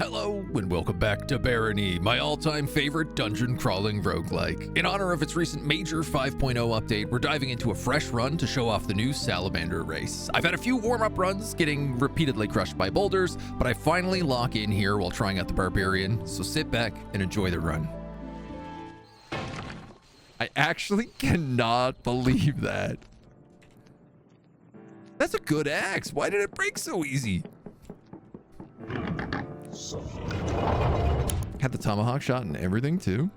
Hello, and welcome back to Barony, my all-time favorite dungeon-crawling roguelike. In honor of its recent major 5.0 update, we're diving into a fresh run to show off the new Salamander race. I've had a few warm-up runs, getting repeatedly crushed by boulders, but I finally lock in here while trying out the Barbarian, so sit back and enjoy the run. I actually cannot believe that. That's a good axe. Why did it break so easy? Had the tomahawk shot and everything too.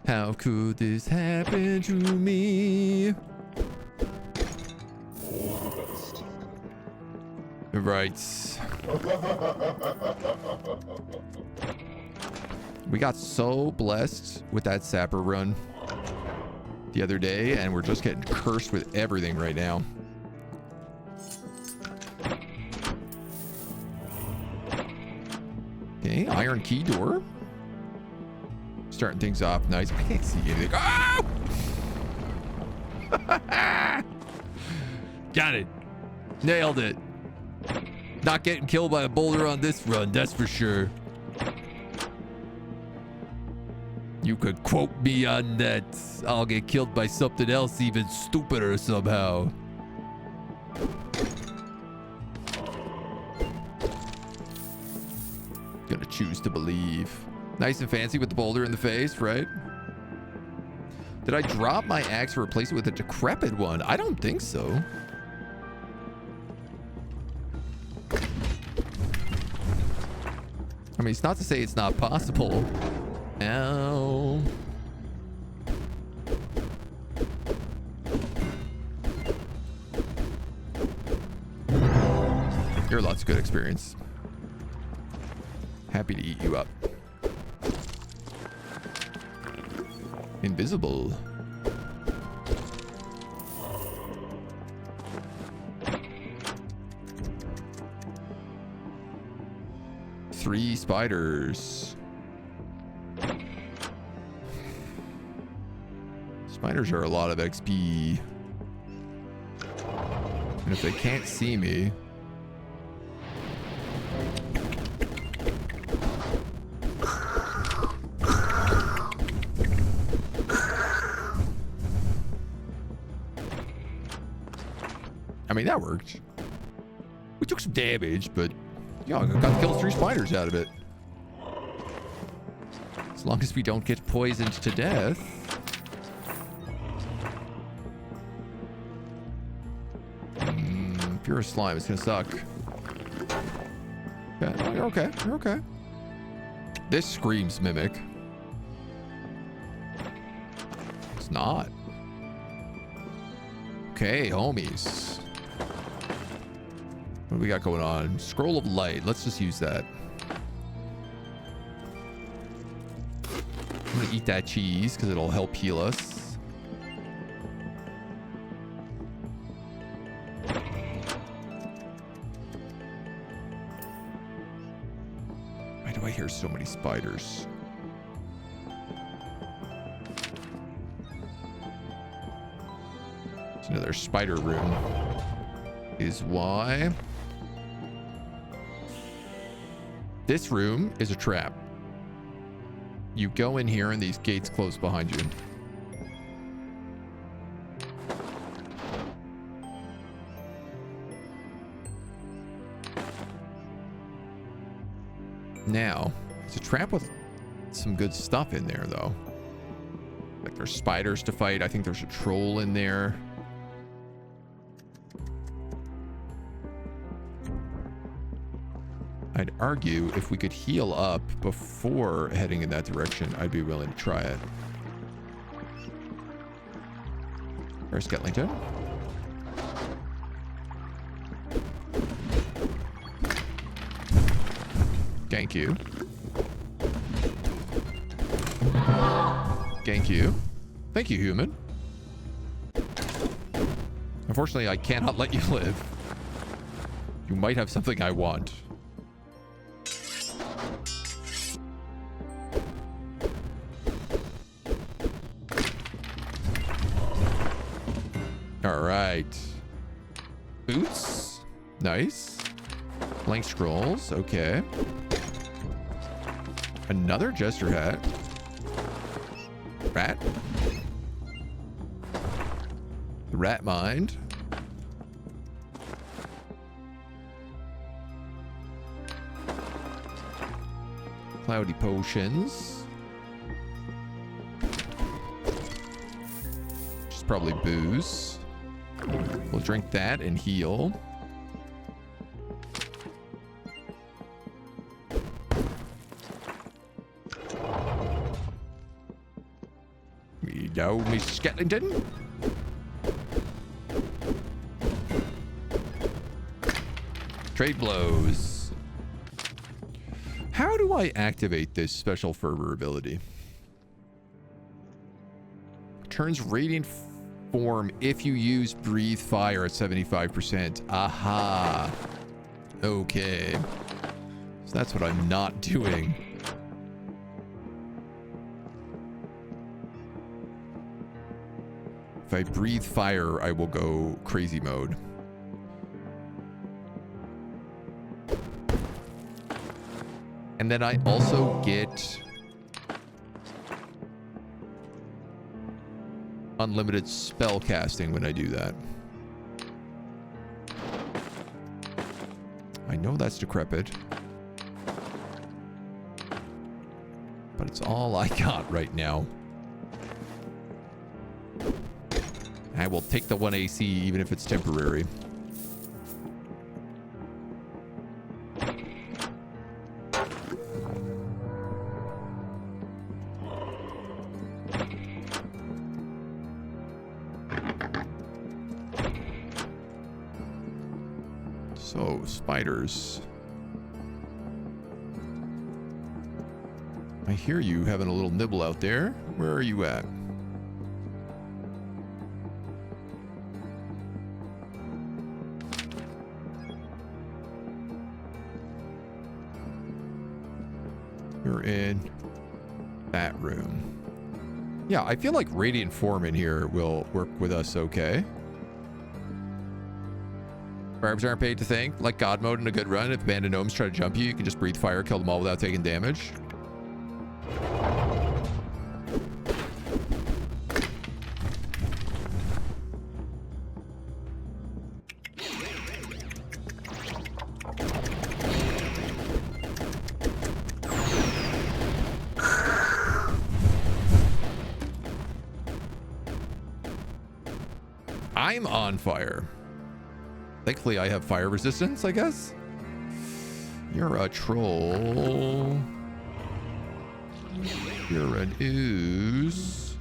How could this happen to me? Right. We got so blessed with that sapper run the other day, and we're just getting cursed with everything right now. Okay, iron key door. Starting things off nice. I can't see anything. Oh! Got it. Nailed it. Not getting killed by a boulder on this run, that's for sure. You could quote me on that. I'll get killed by something else even stupider somehow. Gonna choose to believe. Nice and fancy with the boulder in the face, right? Did I drop my axe to replace it with a decrepit one? I don't think so. I mean, it's not to say it's not possible. Ow. You're lots of good experience. Happy to eat you up. Invisible. Three spiders. Spiders are a lot of XP. And if they can't see me... I mean, that worked. We took some damage, but yeah, I got to kill 3 spiders out of it. As long as we don't get poisoned to death. If you're a slime, it's gonna suck. Yeah, no, you're okay. You're okay. This screams mimic. It's not. Okay, homies. What do we got going on? Scroll of light. Let's just use that. I'm gonna eat that cheese because it'll help heal us. Why do I hear so many spiders? It's another spider room. Is why. This room is a trap. You go in here and these gates close behind you. Now, it's a trap with some good stuff in there, though. Like there's spiders to fight. I think there's a troll in there. I'd argue if we could heal up before heading in that direction, I'd be willing to try it. There's Sketlington. Thank you. Thank you. Thank you, human. Unfortunately, I cannot let you live. You might have something I want. All right. Boots. Nice. Blank scrolls. Okay. Another jester hat. Rat. The rat mind. Cloudy potions. Which is probably booze. We'll drink that and heal. We go, Miss Sketlington. Trade blows. How do I activate this special fervor ability? Turns radiant form if you use breathe fire at 75%. Aha. Okay. So that's what I'm not doing. If I breathe fire, I will go crazy mode. And then I also get unlimited spell casting when I do that. I know that's decrepit, but it's all I got right now. I will take the 1 AC even if it's temporary. So, spiders. I hear you having a little nibble out there. Where are you at? You're in that room. Yeah, I feel like Radiant Form in here will work with us okay. Barbs aren't paid to think. Like God mode in a good run, if abandoned gnomes try to jump you, you can just breathe fire, kill them all without taking damage. I'm on fire. Thankfully, I have fire resistance, I guess. You're a troll. You're an ooze.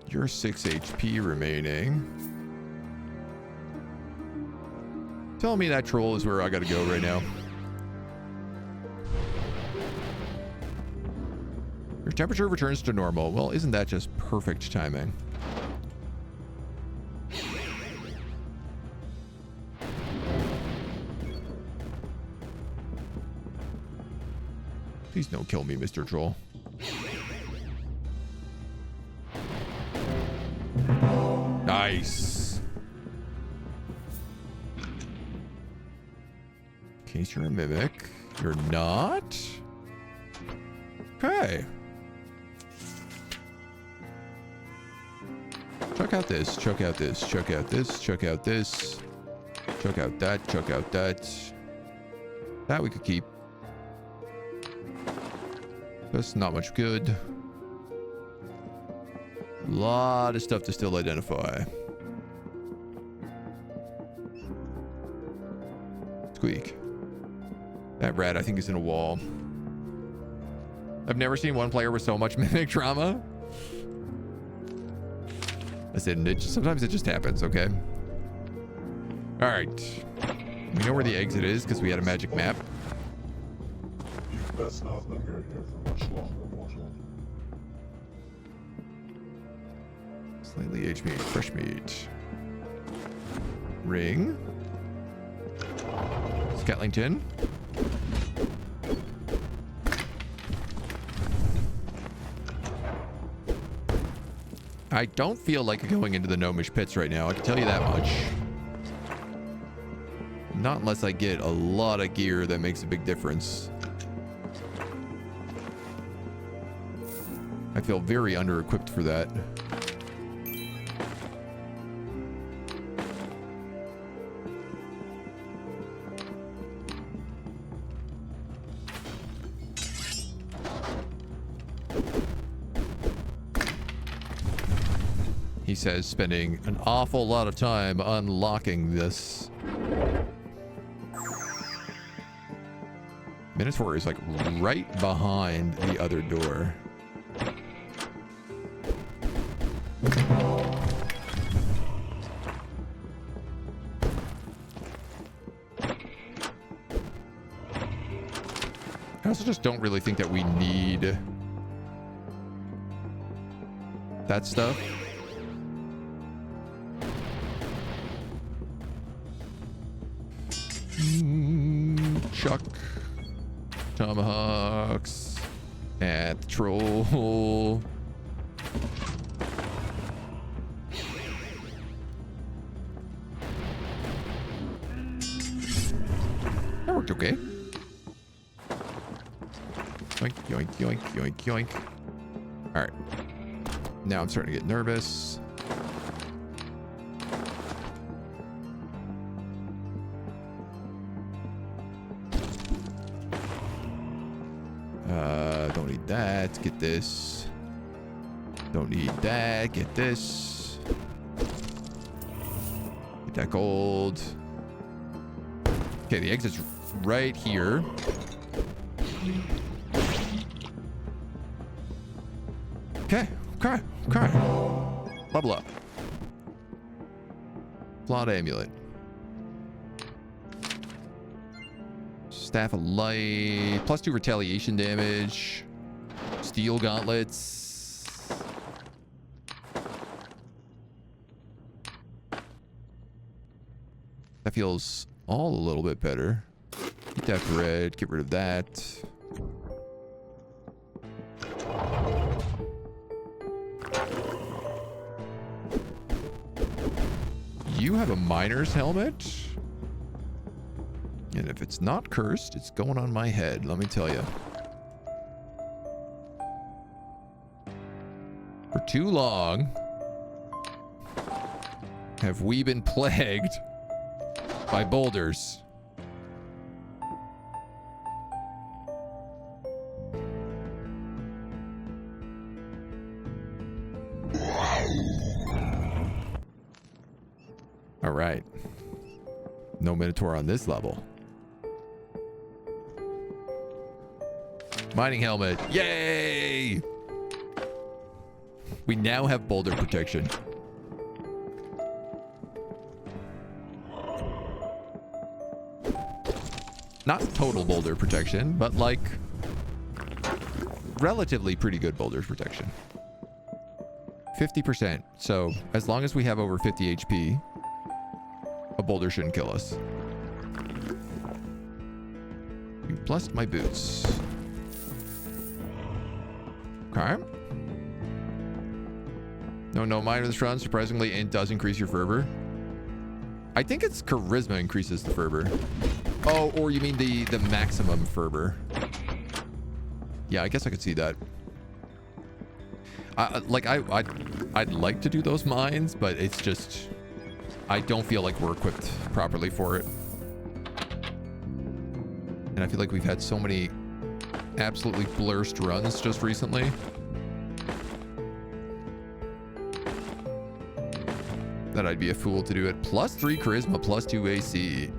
You're 6 HP remaining. Tell me that troll is where I gotta go right now. Your temperature returns to normal. Well, isn't that just perfect timing? Please don't kill me, Mr. Troll. Nice. In case you're a mimic. You're not? Okay. Check out this, check out this, check out this, check out this, check out that, check out that. That we could keep. That's not much good. A lot of stuff to still identify. Squeak. That rat, I think, is in a wall. I've never seen one player with so much mimic trauma. I said, sometimes it just happens, okay? All right. We know where the exit is because we had a magic map. Best not linger here for much longer, mortal. Slightly aged meat, fresh meat. Ring. Sketlington. I don't feel like going into the gnomish pits right now. I can tell you that much. Not unless I get a lot of gear that makes a big difference. I feel very under-equipped for that. He says spending an awful lot of time unlocking this. Minotaur is like right behind the other door. I also just don't really think that we need that stuff. Chuck tomahawks at the troll. That worked okay. Yoink, yoink, yoink, yoink, yoink. All right. Now I'm starting to get nervous. Don't need that. Get this. Don't need that. Get this. Get that gold. Okay, the exit's right here. Okay, okay, okay. Level up. Flawed amulet. Staff of Light. +2 retaliation damage. Steel gauntlets. That feels all a little bit better. Keep that red. Get rid of that. You have a miner's helmet? And if it's not cursed, it's going on my head, let me tell you. For too long have we been plagued by boulders. All right. No Minotaur on this level. Mining helmet. Yay! We now have boulder protection. Not total boulder protection, but like relatively pretty good boulder protection. 50%. So as long as we have over 50 HP, a boulder shouldn't kill us. You blessed my boots. Okay. No minor this run. Surprisingly, it does increase your fervor. I think it's charisma increases the fervor. Oh, or you mean the maximum fervor. Yeah, I guess I could see that. I'd like to do those mines, but it's just I don't feel like we're equipped properly for it. And I feel like we've had so many absolutely blurst runs just recently. That I'd be a fool to do it. +3 charisma, +2 AC.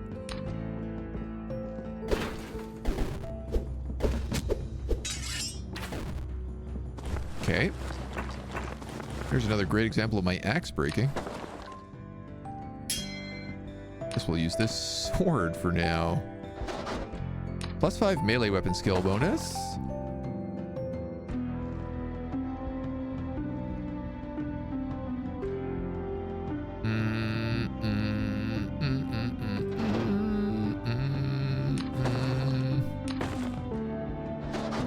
Okay. Here's another great example of my axe breaking. Guess we'll use this sword for now. +5 melee weapon skill bonus.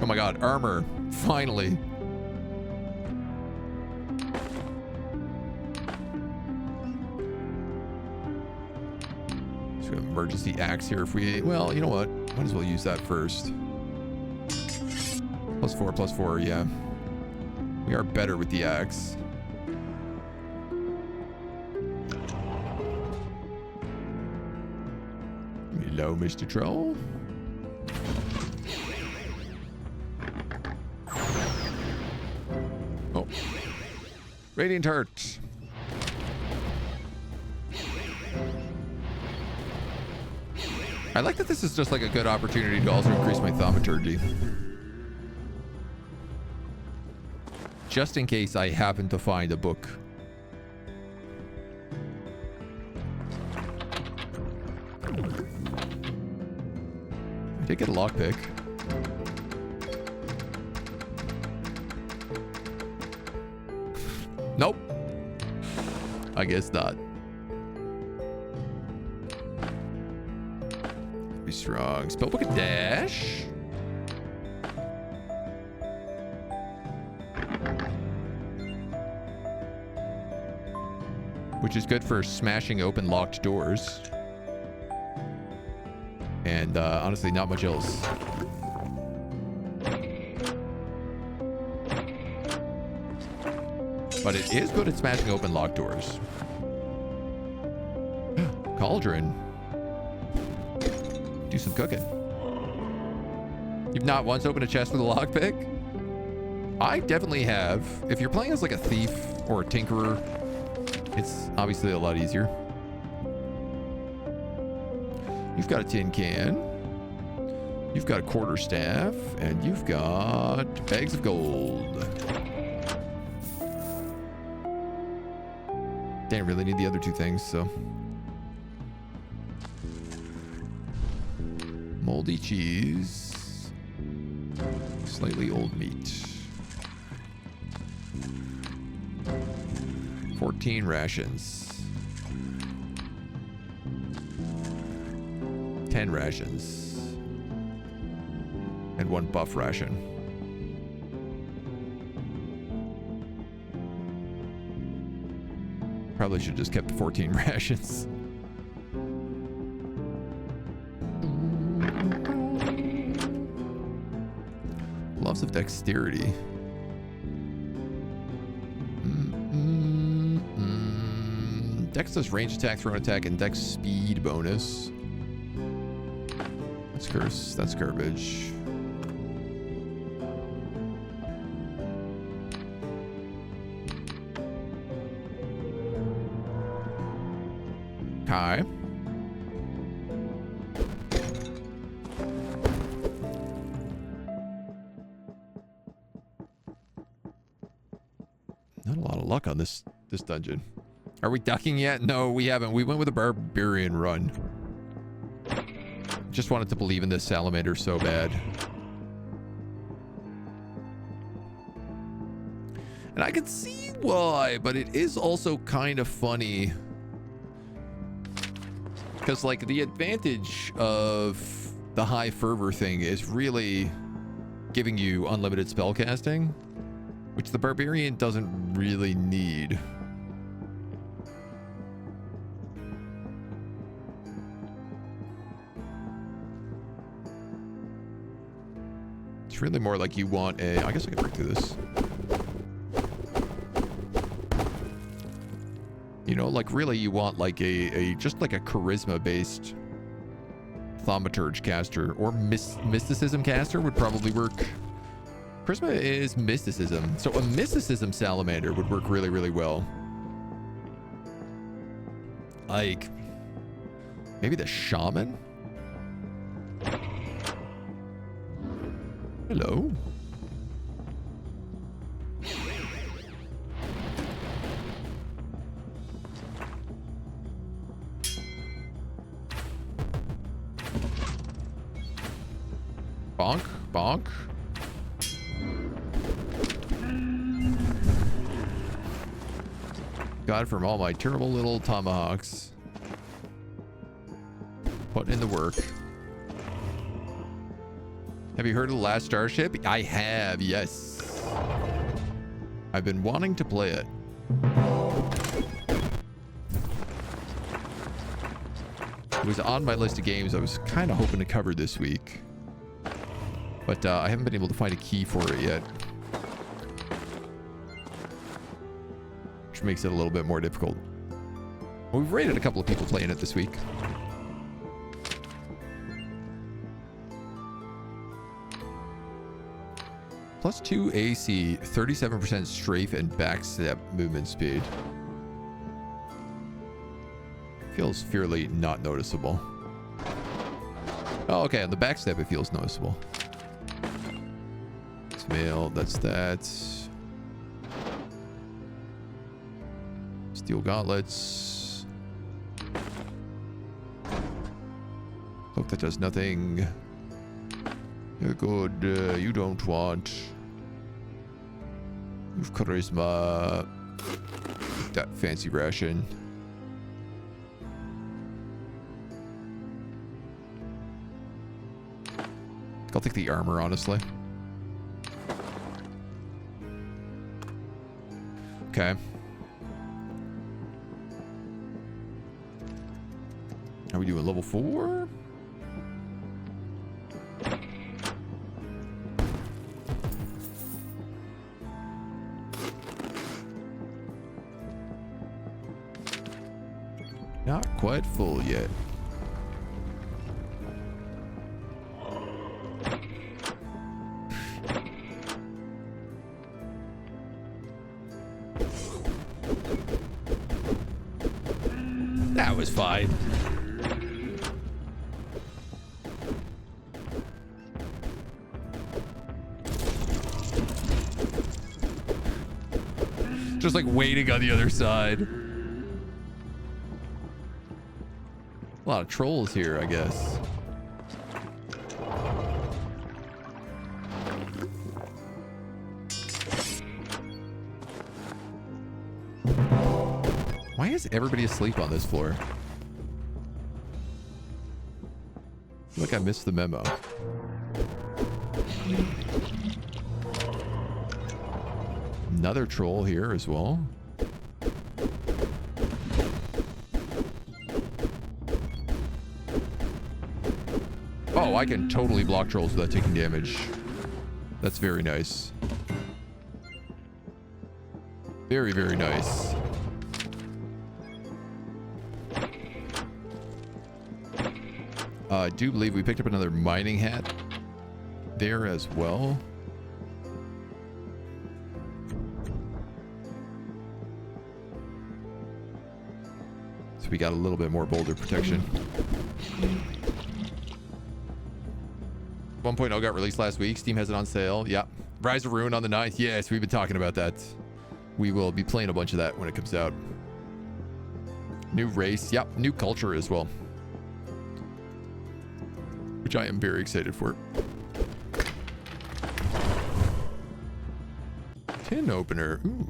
Oh my god, armor. Finally. So emergency axe here if we... Well, you know what? Might as well use that first. +4, yeah. We are better with the axe. Hello, Mr. Troll. Oh. Radiant Heart. I like that this is just like a good opportunity to also increase my thaumaturgy. Just in case I happen to find a book. I did get a lockpick. Nope. I guess not. Be strong. Spellbook and dash. Which is good for smashing open locked doors. And honestly, not much else. But it is good at smashing open locked doors. Cauldron. Do some cooking. You've not once opened a chest with a lockpick? I definitely have. If you're playing as like a thief or a tinkerer, it's obviously a lot easier. You've got a tin can. You've got a quarterstaff. And you've got bags of gold. Didn't really need the other two things, so. Moldy cheese. Slightly old meat. 14 rations. 10 rations. And 1 buff ration. Probably should have just kept the 14 rations. Lots of dexterity. Dex does range attack, thrown attack, and dex speed bonus. That's curse. That's garbage. Kai. Not a lot of luck on this dungeon. Are we ducking yet? No, we haven't. We went with a barbarian run. Just wanted to believe in this salamander so bad. And I can see why, but it is also kind of funny. Because, like, the advantage of the high fervor thing is really giving you unlimited spellcasting, which the barbarian doesn't really need. It's really more like you want a... I guess I can break through this. You know, like really you want like a just like a charisma based thaumaturge caster or mysticism caster would probably work. Charisma is mysticism. So a mysticism salamander would work really, really well. Like maybe the shaman? Hello. Bonk, bonk. God, from all my terrible little tomahawks. Put in the work. Have you heard of The Last Starship? I have, yes. I've been wanting to play it. It was on my list of games I was kind of hoping to cover this week. But I haven't been able to find a key for it yet. Which makes it a little bit more difficult. Well, we've rated a couple of people playing it this week. Plus 2 AC, 37% strafe and backstep movement speed. Feels fairly not noticeable. Oh, okay. On the backstep, it feels noticeable. It's mail. That's that. Steel gauntlets. Hope that does nothing. You're good. You don't want. You've charisma. That fancy ration. I'll take the armor, honestly. Okay. How are we doing? Level 4? Not quite full yet. That was fine. Just like waiting on the other side. A lot of trolls here, I guess. Why is everybody asleep on this floor? I feel like I missed the memo. Another troll here as well. Oh, I can totally block trolls without taking damage. That's very nice. Very, very nice. I do believe we picked up another mining hat there as well. So we got a little bit more boulder protection. 1.0 got released last week. Steam has it on sale. Yeah. Rise of Ruin on the 9th. Yes, we've been talking about that. We will be playing a bunch of that when it comes out. New race. Yep. New culture as well. Which I am very excited for. Tin opener. Ooh.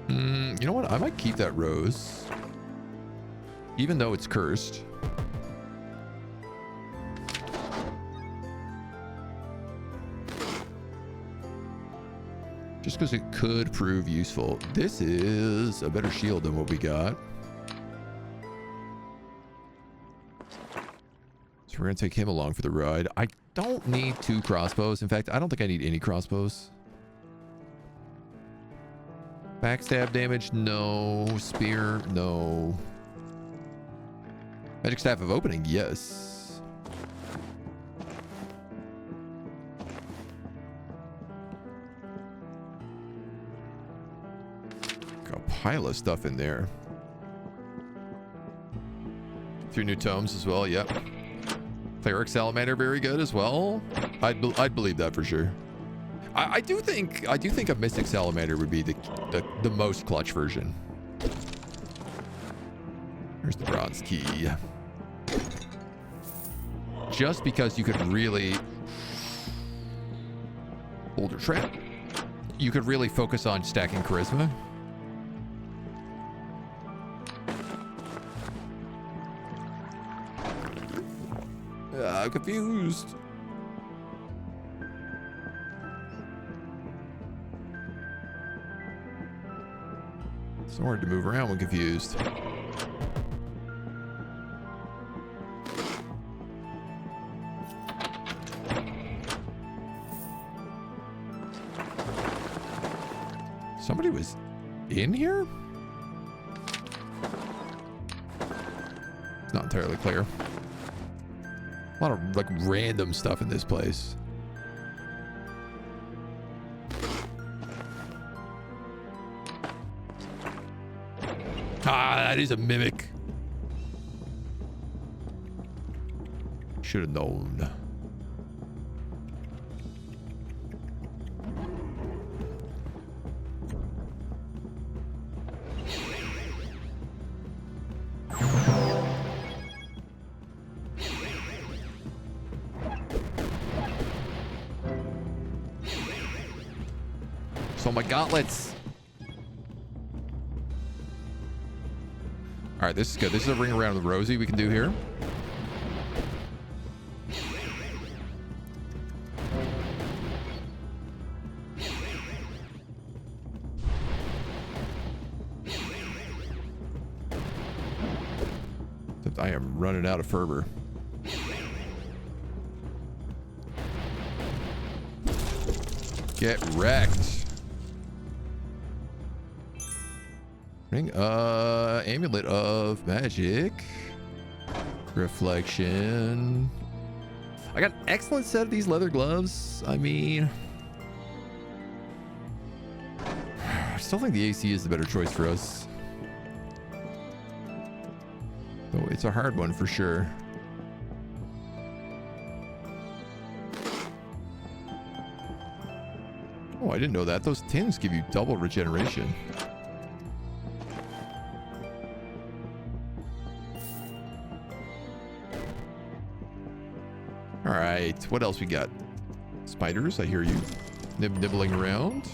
You know what? I might keep that rose. Even though it's cursed. Just because it could prove useful. This is a better shield than what we got. So we're going to take him along for the ride. I don't need 2 crossbows. In fact, I don't think I need any crossbows. Backstab damage? No. Spear? No. Magic Staff of Opening? Yes. Got a pile of stuff in there. 3 new tomes as well. Yep. Cleric Salamander, very good as well. I'd believe that for sure. I do think a Mystic Salamander would be the most clutch version. Here's the bronze key. Just because you could really boulder trap. You could really focus on stacking charisma. I'm confused. So hard to move around when confused. Somebody was in here? It's not entirely clear. A lot of like random stuff in this place. Ah, that is a mimic. Should have known. So my gauntlets. All right, this is good. This is a ring around with Rosie we can do here. Except I am running out of fervor. Get wrecked. Ring, amulet of magic. Reflection. I got an excellent set of these leather gloves. I mean, I still think the AC is the better choice for us. Though it's a hard one for sure. Oh, I didn't know that. Those tins give you double regeneration. All right, what else we got? Spiders, I hear you nibbling around.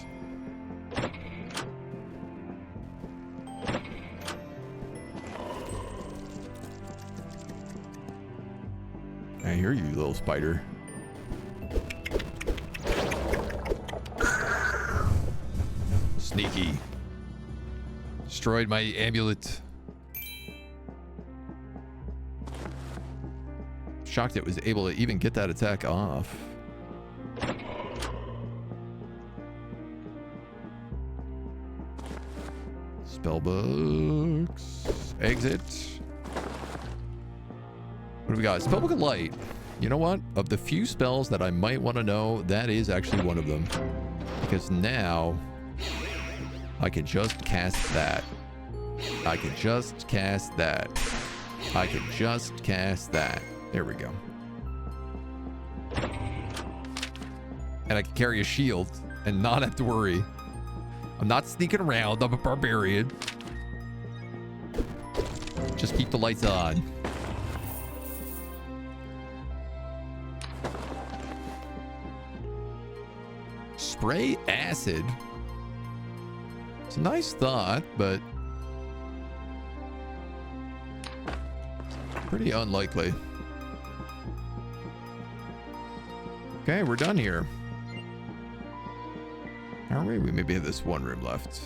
I hear you, little spider. Sneaky. Destroyed my amulet. Shocked it was able to even get that attack off. Spellbooks. Exit. What do we got? Spellbook of Light. You know what? Of the few spells that I might want to know, that is actually one of them. Because now I can just cast that. I can just cast that. I can just cast that. There we go. And I can carry a shield and not have to worry. I'm not sneaking around. I'm a barbarian. Just keep the lights on. Spray acid. It's a nice thought, but pretty unlikely. Okay, we're done here. Are we? We maybe have this one room left.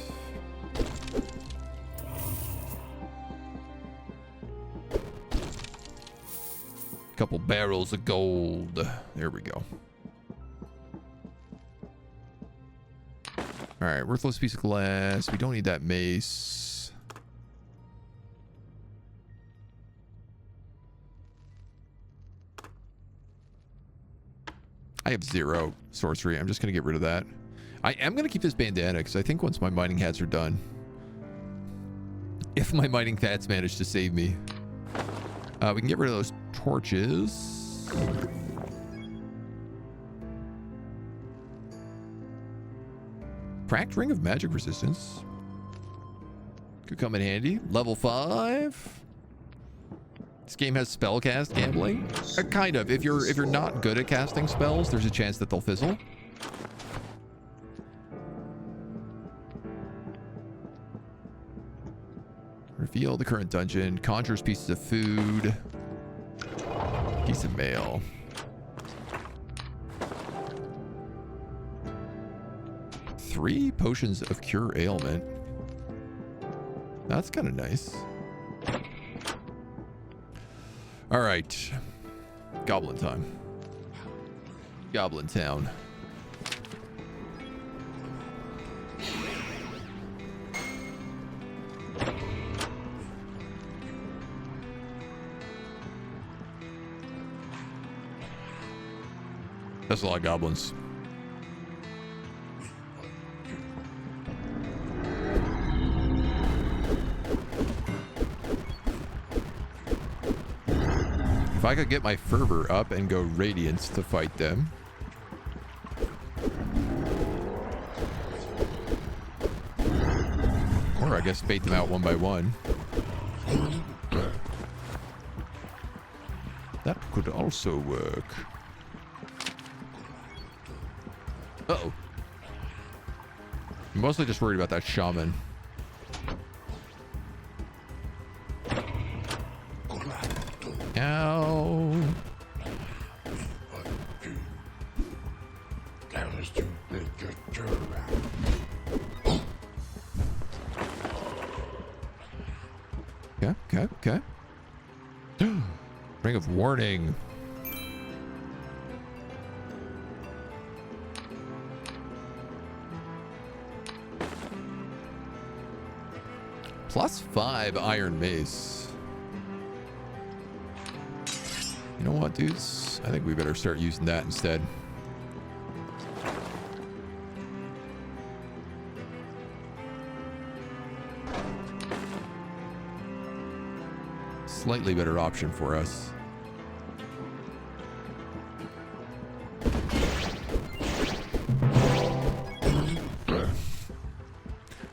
Couple barrels of gold. There we go. All right, worthless piece of glass. We don't need that mace. I have 0 sorcery. I'm just going to get rid of that. I am going to keep this bandana because I think once my mining hats are done, if my mining hats manage to save me, we can get rid of those torches. Cracked ring of magic resistance. Could come in handy. Level 5. This game has spellcast gambling. Kind of. If you're not good at casting spells, there's a chance that they'll fizzle. Reveal the current dungeon. Conjures pieces of food. Piece of mail. Three potions of cure ailment. That's kind of nice. All right. Goblin time. Goblin town. That's a lot of goblins. If I could get my fervor up and go radiance to fight them. Or I guess bait them out one by one. That could also work. Uh-oh. I'm mostly just worried about that shaman. Ow. Okay. Ring of warning. +5 iron mace. You know what, dudes? I think we better start using that instead. Slightly better option for us.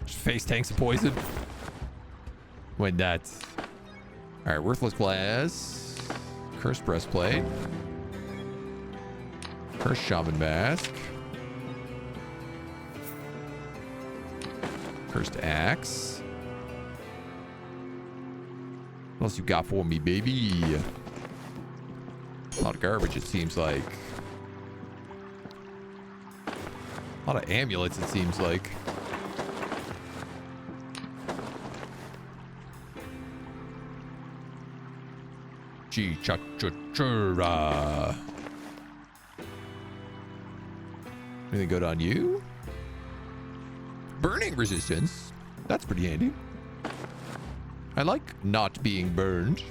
Just face tanks of poison. When that's... Alright, worthless glass. Cursed breastplate. Cursed shaman mask. Cursed axe. What else you got for me, baby? A lot of garbage, it seems like. A lot of amulets, it seems like. Chi-cha-cha-cha-ra. Anything good on you? Burning resistance. That's pretty handy. I like not being burned.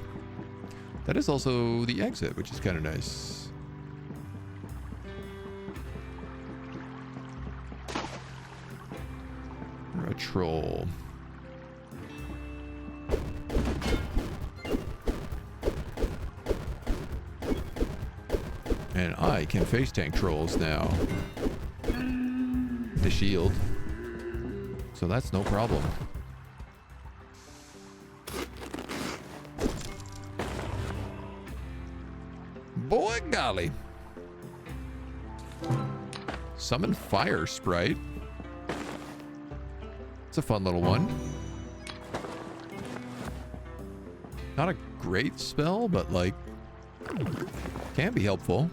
That is also the exit, which is kind of nice. A troll. And I can face tank trolls now. The shield. So that's no problem. Boy golly. Summon fire sprite. It's a fun little one. Not a great spell, but like can be helpful.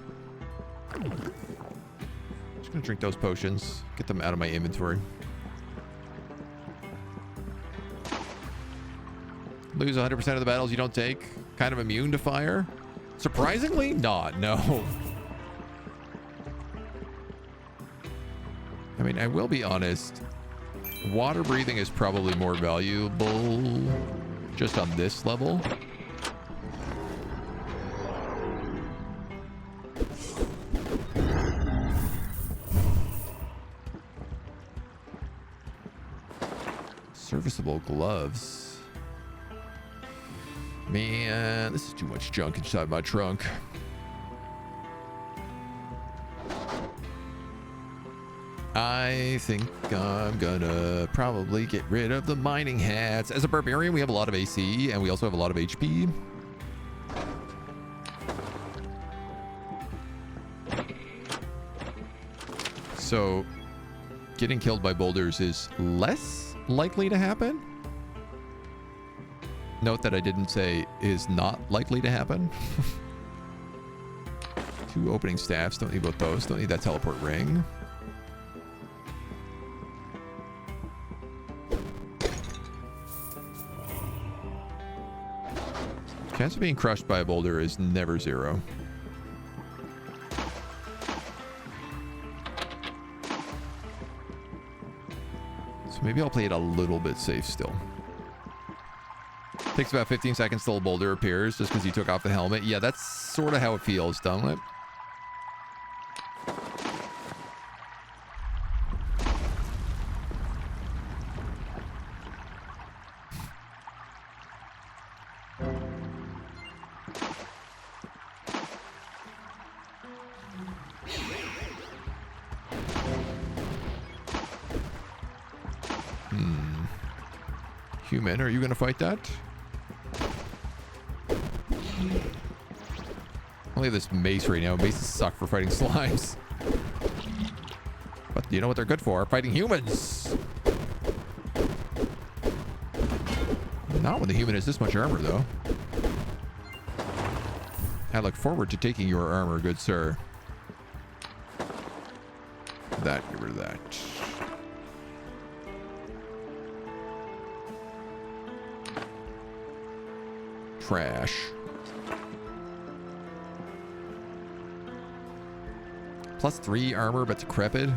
Just gonna drink those potions, get them out of my inventory. Lose 100% of the battles you don't take. Kind of immune to fire. Surprisingly, not. No. I mean, I will be honest. Water breathing is probably more valuable just on this level. Serviceable gloves. Man, this is too much junk inside my trunk. I think I'm gonna probably get rid of the mining hats. As a barbarian, we have a lot of AC, and we also have a lot of HP. So, getting killed by boulders is less likely to happen. Note that I didn't say is not likely to happen. 2 opening staffs. Don't need both those. Don't need that teleport ring. Chance of being crushed by a boulder is never 0. So maybe I'll play it a little bit safe still. Takes about 15 seconds till a boulder appears just because you took off the helmet. Yeah, that's sort of how it feels, don't it? Human, are you going to fight that? Only this mace right now. Maces suck for fighting slimes. But you know what they're good for? Fighting humans. Not when the human has this much armor, though. I look forward to taking your armor, good sir. That, get rid of that. Trash. +3 armor, but decrepit.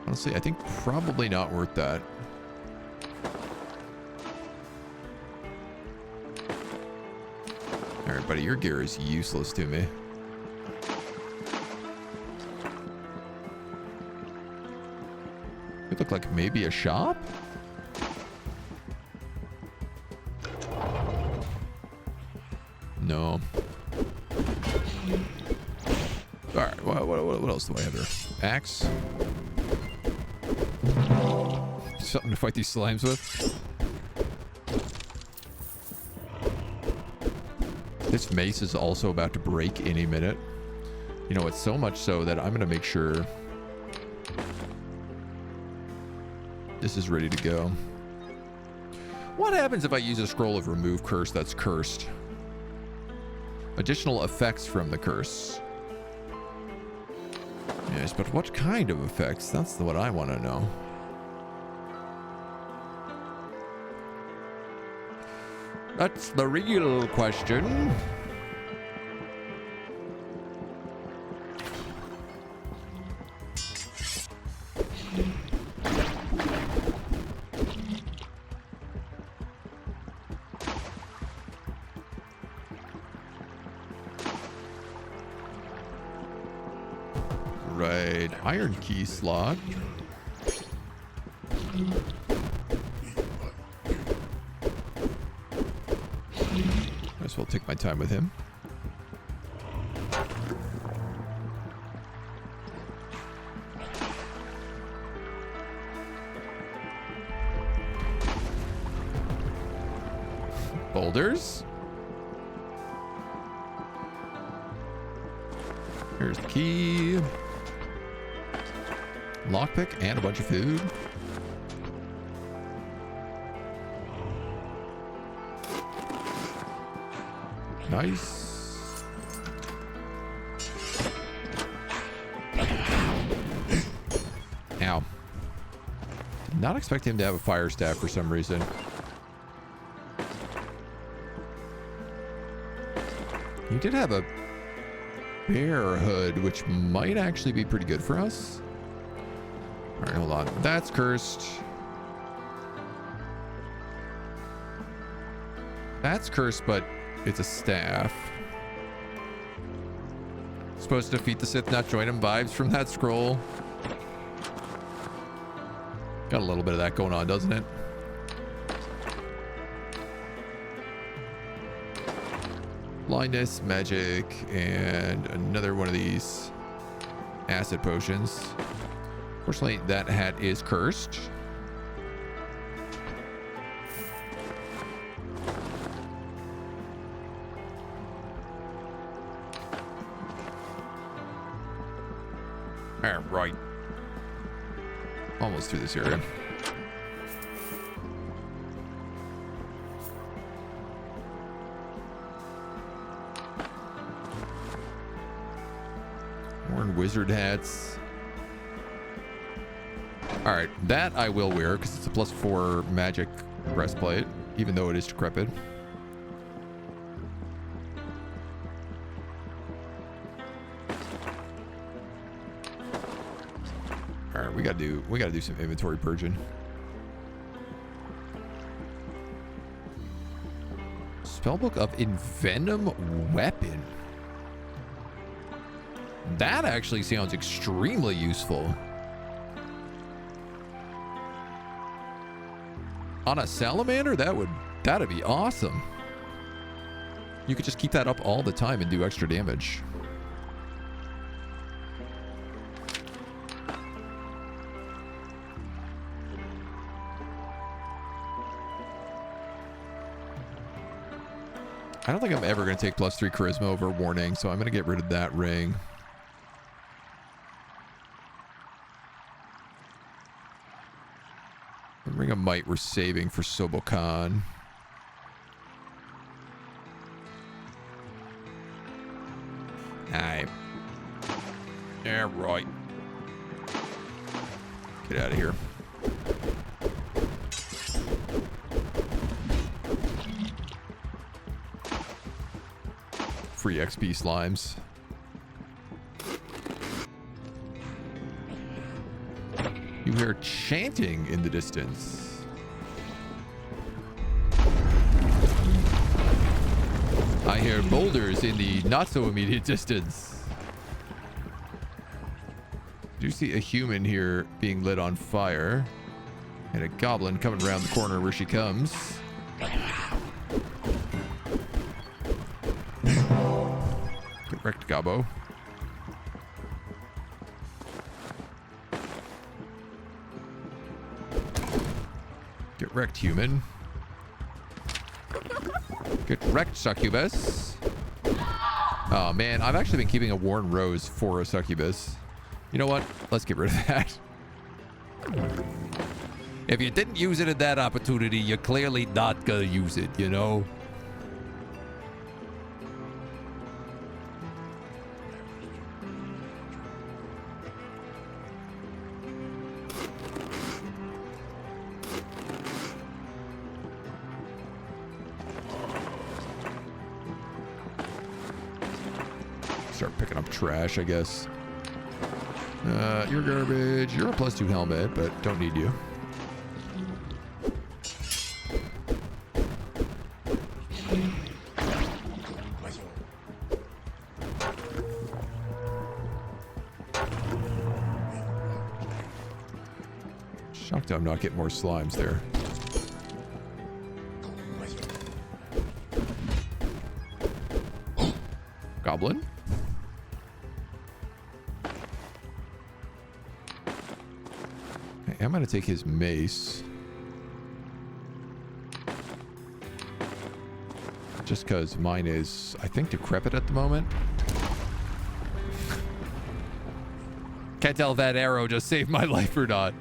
Honestly, I think probably not worth that. Alright, buddy, your gear is useless to me. Could look like maybe a shop? No. Alright, what else do I have here? Axe? Something to fight these slimes with. This mace is also about to break any minute. You know, it's so much so that I'm going to make sure this is ready to go. What happens if I use a scroll of remove curse that's cursed? Additional effects from the curse. Yes, but what kind of effects? That's what I want to know. That's the real question. Right, iron key slot. Might as well take my time with him. Boulders. Here's the key. Lockpick and a bunch of food. Nice. Ow. Did not expect him to have a fire staff for some reason. He did have a bear hood, which might actually be pretty good for us. All right, hold on. That's cursed. That's cursed, but it's a staff. Supposed to defeat the Sith, not join him vibes from that scroll. Got a little bit of that going on, doesn't it? Blindness, magic, and another one of these acid potions. Fortunately, that hat is cursed. Right. Almost through this area. Worn wizard hats. All right, that I will wear because it's a +4 magic breastplate, even though it is decrepit. All right, we gotta do some inventory purging. Spellbook of Envenom Weapon. That actually sounds extremely useful. On a salamander, that'd be awesome. You could just keep that up all the time and do extra damage. I don't think I'm ever going to take +3 charisma over warning, so I'm going to get rid of that ring. The ring of might we're saving for Sobokan. Alright. Yeah, right. Get out of here. Free XP slimes. You hear chanting in the distance. I hear boulders in the not so immediate distance. Do you see a human here being lit on fire? And a goblin coming around the corner where she comes. Get wrecked, Gobbo. Get wrecked, human. Get wrecked, succubus. Oh man, I've actually been keeping a worn rose for a succubus. You know what? Let's get rid of that. If you didn't use it at that opportunity, you're clearly not gonna use it, you know? Start picking up trash, I guess. You're garbage. You're a +2 helmet, but don't need you. Shocked I'm not getting more slimes there. Goblin? I'm going to take his mace. Just because mine is, I think, decrepit at the moment. Can't tell if that arrow just saved my life or not.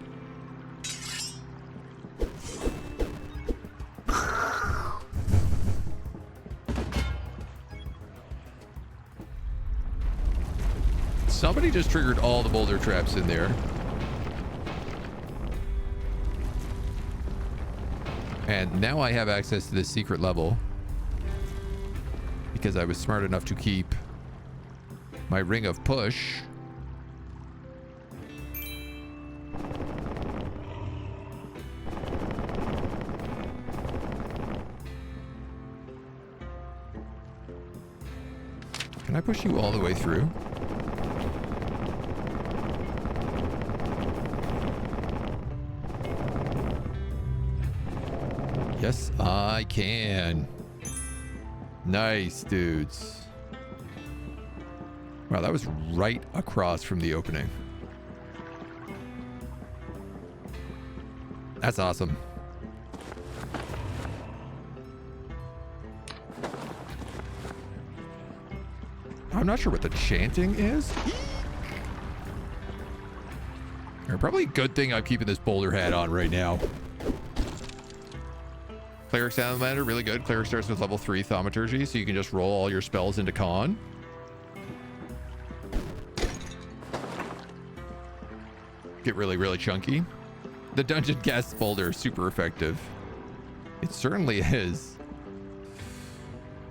Somebody just triggered all the boulder traps in there. And now I have access to this secret level because I was smart enough to keep my ring of push. Can I push you all the way through? Yes, I can. Nice, dudes. Wow, that was right across from the opening. That's awesome. I'm not sure what the chanting is. Probably a good thing I'm keeping this boulder hat on right now. Cleric Salamander, really good. Cleric starts with level 3 thaumaturgy, so you can just roll all your spells into con. Get really, really chunky. The dungeon cast boulder is super effective. It certainly is.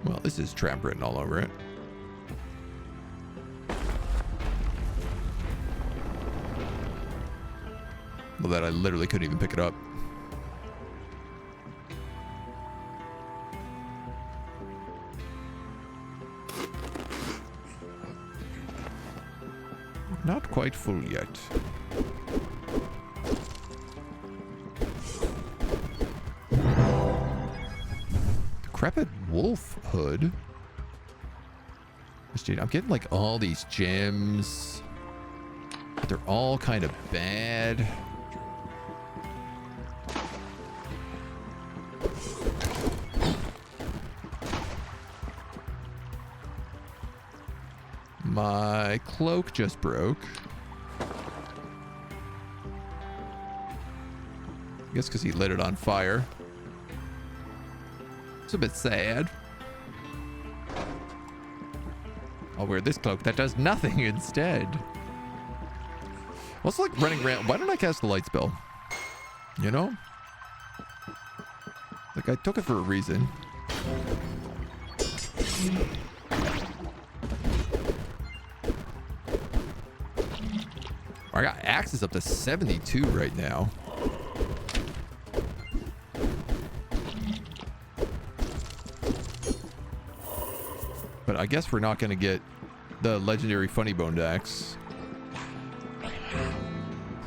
Well, this is trap written all over it. Well, that I literally couldn't even pick it up. Not quite full yet. Decrepit wolf hood. Dude, I'm getting like all these gems. But they're all kind of bad. My cloak just broke. I guess because he lit it on fire. It's a bit sad. I'll wear this cloak that does nothing instead. Also, like running around. Why don't I cast the light spell? You know? Like, I took it for a reason. I got axes up to 72 right now. But I guess we're not going to get the legendary funny boned axe.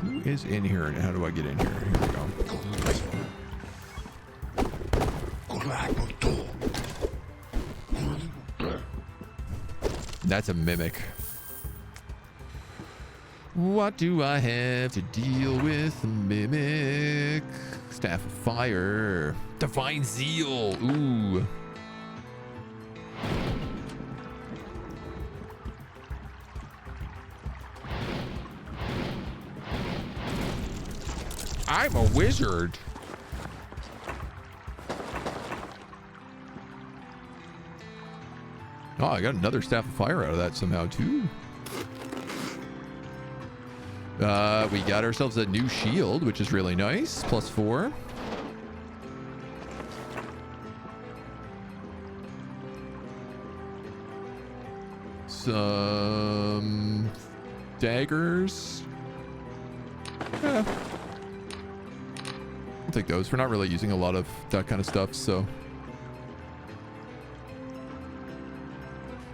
Who is in here and how do I get in here? Here we go. That's a mimic. What do I have to deal with a mimic? Staff of fire. Divine zeal. Ooh. I'm a wizard. Oh, I got another staff of fire out of that somehow too. We got ourselves a new shield, which is really nice. +4. Some daggers. Yeah. I'll take those. We're not really using a lot of that kind of stuff, so.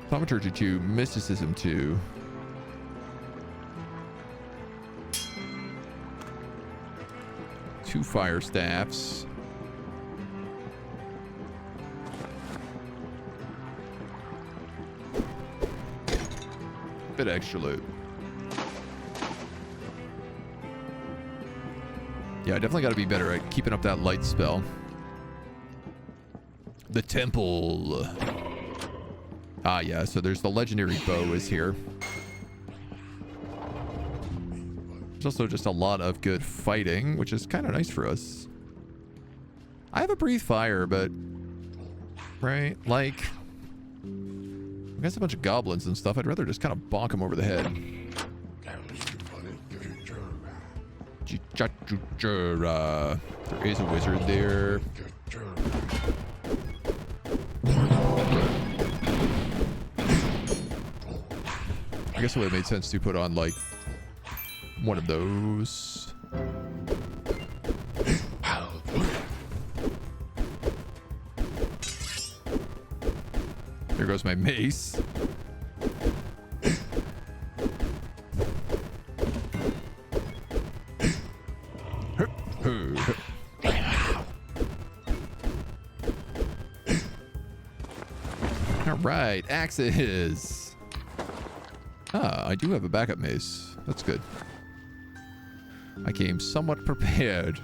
Thaumaturgy 2, Mysticism 2. Two fire staffs. Bit extra loot. Yeah, I definitely got to be better at keeping up that light spell. The temple. Ah, yeah, so there's the legendary bow is here. There's also just a lot of good fighting, which is kind of nice for us. I have a breathe fire, but... Right? Like... I guess a bunch of goblins and stuff. I'd rather just kind of bonk them over the head. There is a wizard there. I guess it would have made sense to put on, like, one of those. There goes my mace. All right, axes. Ah, I do have a backup mace. That's good. I came somewhat prepared.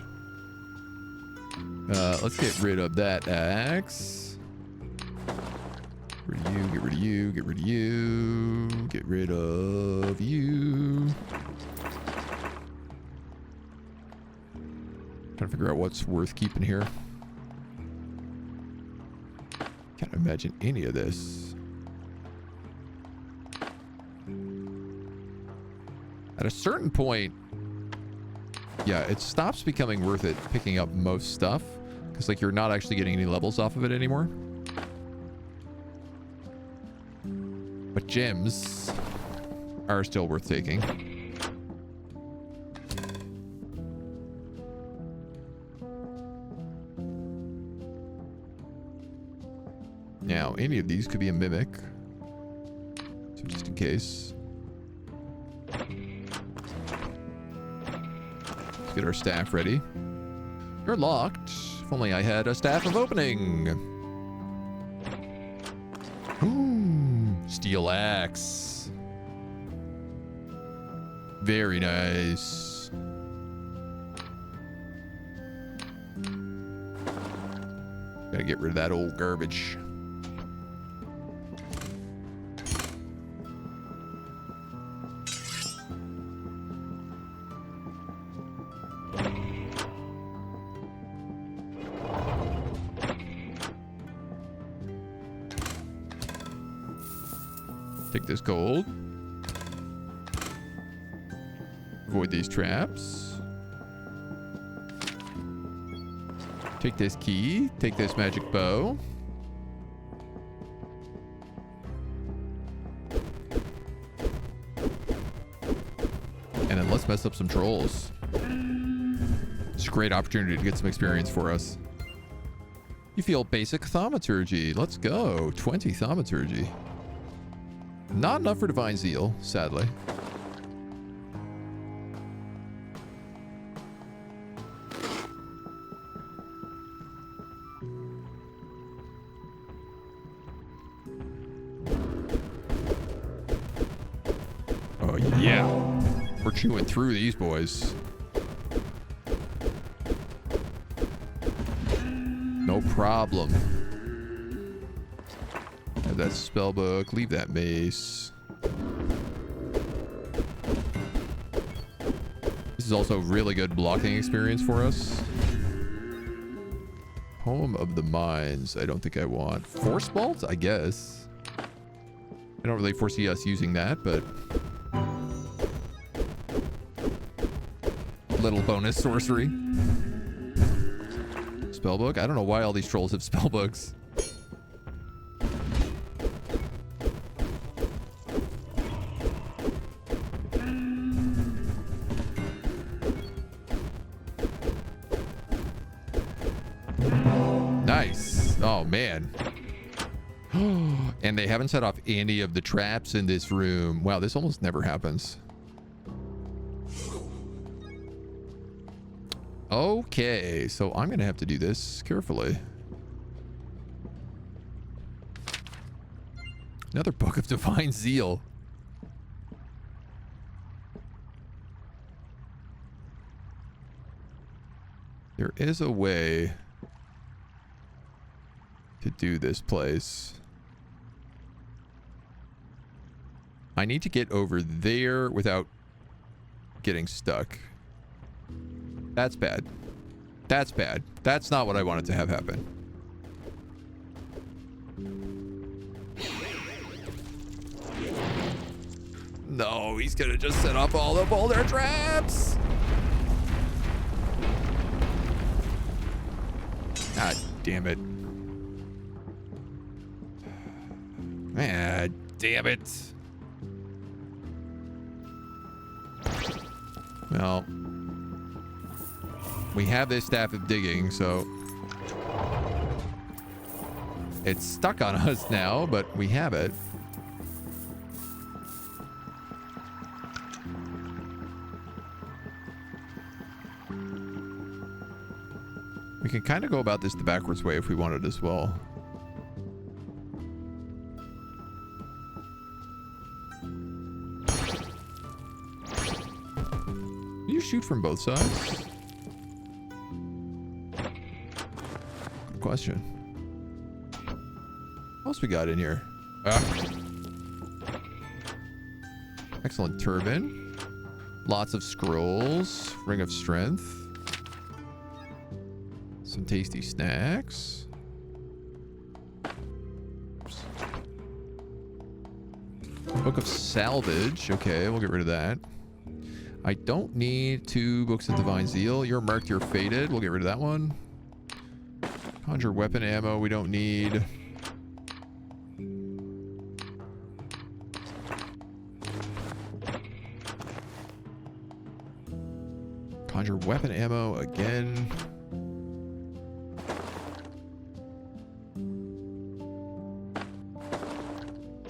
Let's get rid of that axe. Get rid of you, get rid of you, get rid of you, get rid of you. Trying to figure out what's worth keeping here. Can't imagine any of this. At a certain point, Yeah, it stops becoming worth it picking up most stuff. Because, like, you're not actually getting any levels off of it anymore. But gems are still worth taking. Now, any of these could be a mimic. So just in case. Let's get our staff ready. You're locked. If only I had a staff of opening. Ooh, steel axe. Very nice. Gotta get rid of that old garbage. Take this gold. Avoid these traps. Take this key. Take this magic bow. And then let's mess up some trolls. It's a great opportunity to get some experience for us. You feel basic thaumaturgy. Let's go. 20 thaumaturgy. Not enough for divine zeal, sadly. Oh yeah, we're chewing through these boys. No problem. Have that spell book. Leave that mace. This is also really good blocking experience for us. Poem of the Mines. I don't think I want. Force Bolt? I guess. I don't really foresee us using that, but... little bonus sorcery. Spellbook? I don't know why all these trolls have spellbooks. Nice. Oh, man. And they haven't set off any of the traps in this room. Wow, this almost never happens. Okay, so I'm going to have to do this carefully. Another Book of Divine Zeal. There is a way to do this place. I need to get over there without getting stuck. That's bad. That's bad. That's not what I wanted to have happen. No, he's gonna just set off all the boulder traps. God damn it. Man, damn it. Well, we have this staff of digging, so it's stuck on us now, but we have it. We can kind of go about this the backwards way if we wanted as well. Can you shoot from both sides? Good question. What else we got in here? Excellent turban. Lots of scrolls. Ring of strength. Some tasty snacks. Oops. Book of salvage. Okay, we'll get rid of that. I don't need 2 books of Divine Zeal. You're marked, you're fated. We'll get rid of that one. Conjure weapon ammo, we don't need. Conjure weapon ammo again.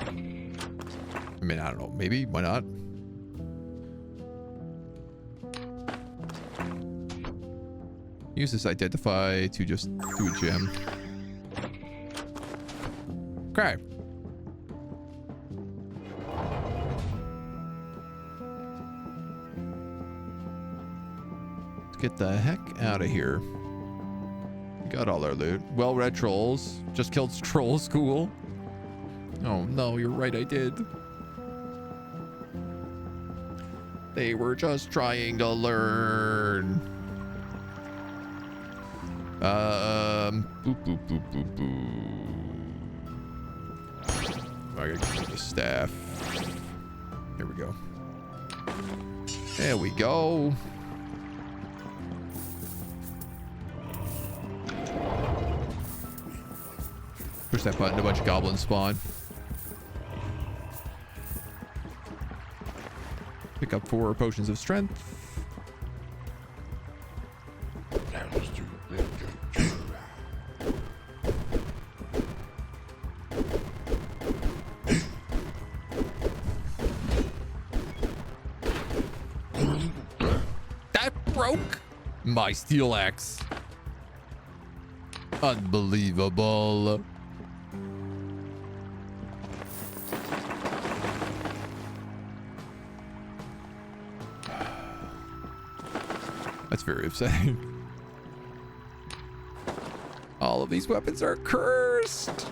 I mean, I don't know. Maybe, why not? Use this identify to just do a gem. Okay. Let's get the heck out of here. We got all our loot. Well-read trolls. Just killed trolls. Cool. Oh no, you're right, I did. They were just trying to learn. Boop, boop, boop, boop, boop. I gotta get the staff. Here we go. There we go. Push that button, a bunch of goblins spawn. Pick up 4 potions of strength. That broke my steel axe. Unbelievable. That's very upsetting. All of these weapons are cursed.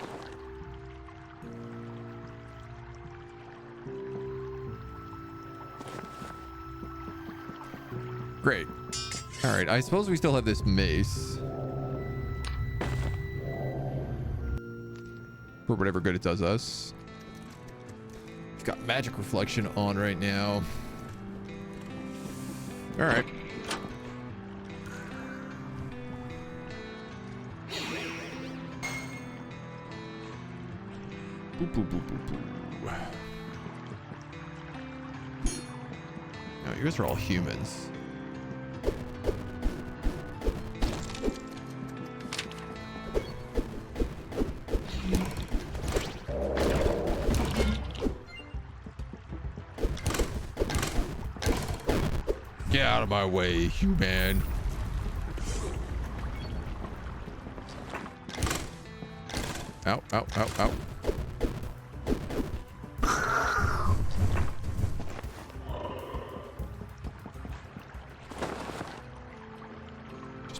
Great. All right, I suppose we still have this mace. For whatever good it does us. It's got magic reflection on right now. All right. Boop, boop, boop, boop, boop. No, you guys are all humans. Get out of my way, human. Ow, ow, ow, ow.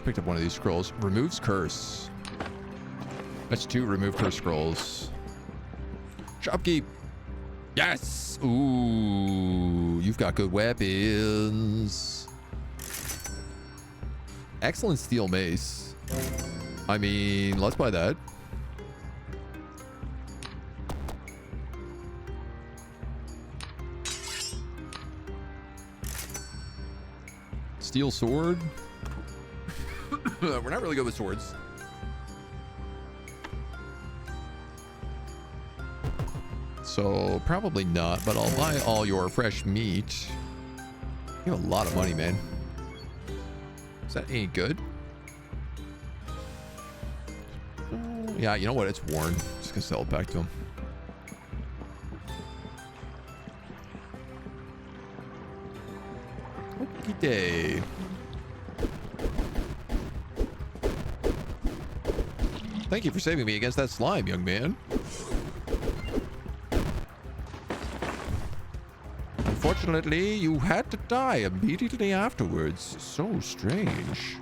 Picked up one of these scrolls. Removes curse. That's 2 remove curse scrolls. Shopkeep. Yes. Ooh, you've got good weapons. Excellent steel mace. I mean, let's buy that. Steel sword. We're not really good with swords. So probably not, but I'll buy all your fresh meat. You have a lot of money, man. Is that any good? Yeah, you know what? It's worn. Just gonna sell it back to him. Okie day. Thank you for saving me against that slime, young man. Unfortunately, you had to die immediately afterwards. So strange.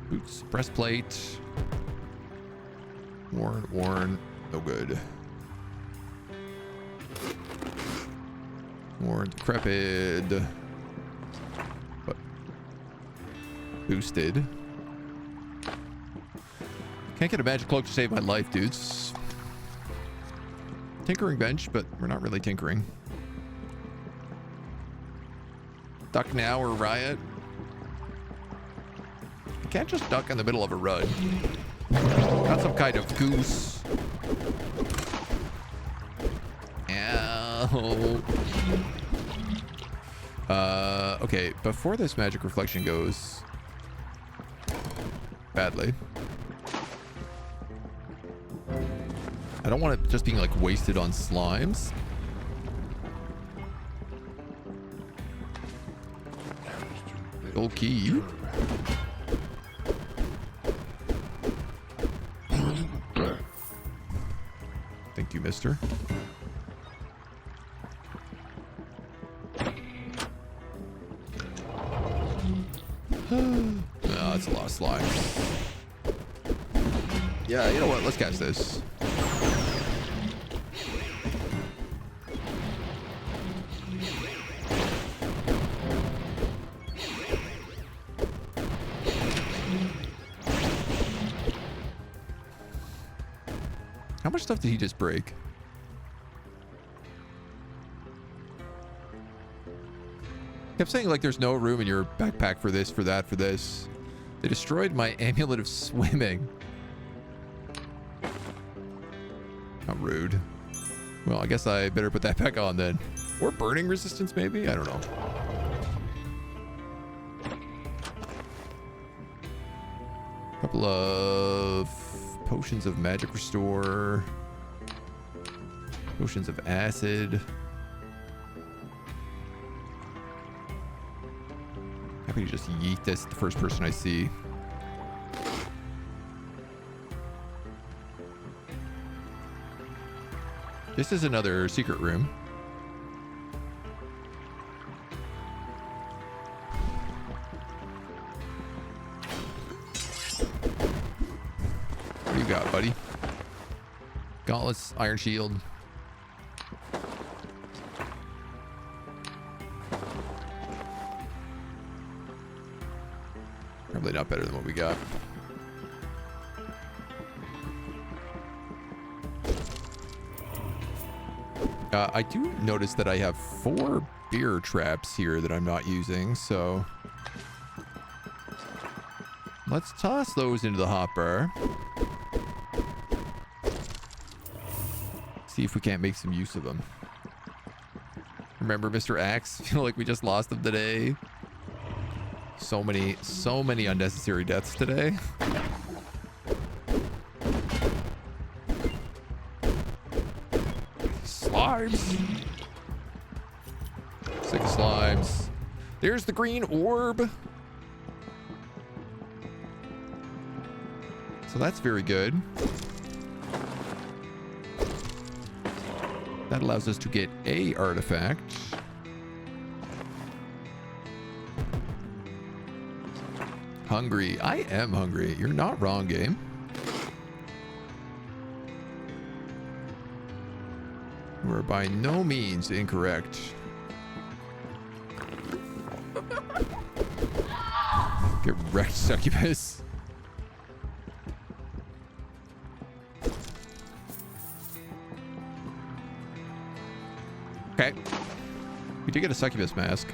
Boots, breastplate. Worn, worn. No good. Worn, decrepit. But boosted. Can't get a magic cloak to save my life, dudes. Tinkering bench, but we're not really tinkering. Duck now or riot. You can't just duck in the middle of a run. Got some kind of goose. Ow. Okay, before this magic reflection goes badly, I don't want it just being like wasted on slimes. Gold key. Thank you, mister. No, that's a lot of slime. Yeah, you know what? Let's catch this. How much stuff did he just break? Kept saying like there's no room in your backpack for this, for that, for this. They destroyed my amulet of swimming. How rude. Well, I guess I better put that back on then. Or burning resistance maybe? I don't know. Couple of potions of magic restore. Potions of acid. Happy to just yeet this the first person I see. This is another secret room. What do you got, buddy? Gauntlets, iron shield. Probably not better than what we got. I do notice that I have 4 beer traps here that I'm not using, so let's toss those into the hopper. See if we can't make some use of them. Remember Mr. Axe? Feel like we just lost him today. So many unnecessary deaths today. Slimes. Sick of slimes. There's the green orb. So that's very good. That allows us to get a artifact. Hungry. I am hungry. You're not wrong, game. We're by no means incorrect. Get wrecked, succubus. Okay. We did get a succubus mask.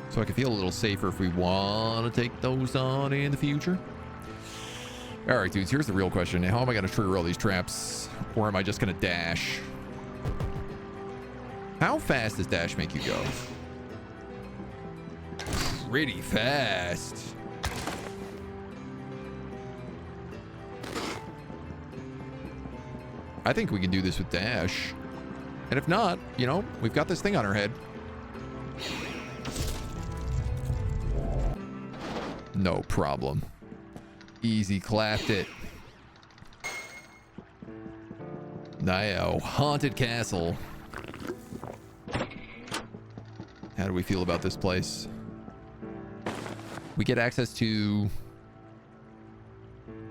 So I can feel a little safer if we want to take those on in the future. All right, dudes, here's the real question. How am I going to trigger all these traps? Or am I just going to dash? How fast does dash make you go? Pretty fast. I think we can do this with dash. And if not, you know, we've got this thing on our head. No problem. Easy clapped it. Now, haunted castle. How do we feel about this place? We get access to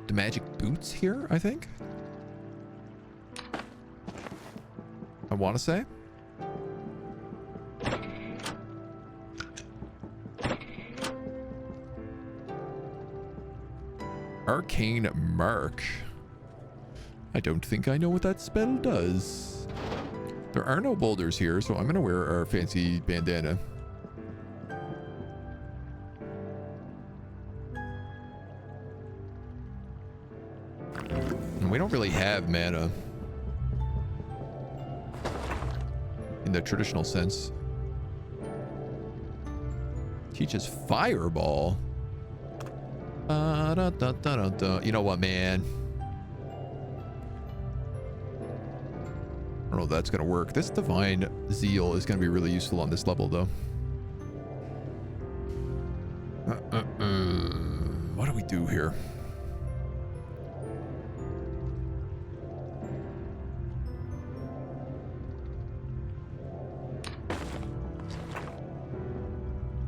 the magic boots here, I think. I want to say. Arcane Mark. I don't think I know what that spell does. There are no boulders here, so I'm going to wear our fancy bandana. And we don't really have mana in the traditional sense. Teaches fireball. You know what, man? I don't know if that's going to work. This divine zeal is going to be really useful on this level, though. What do we do here?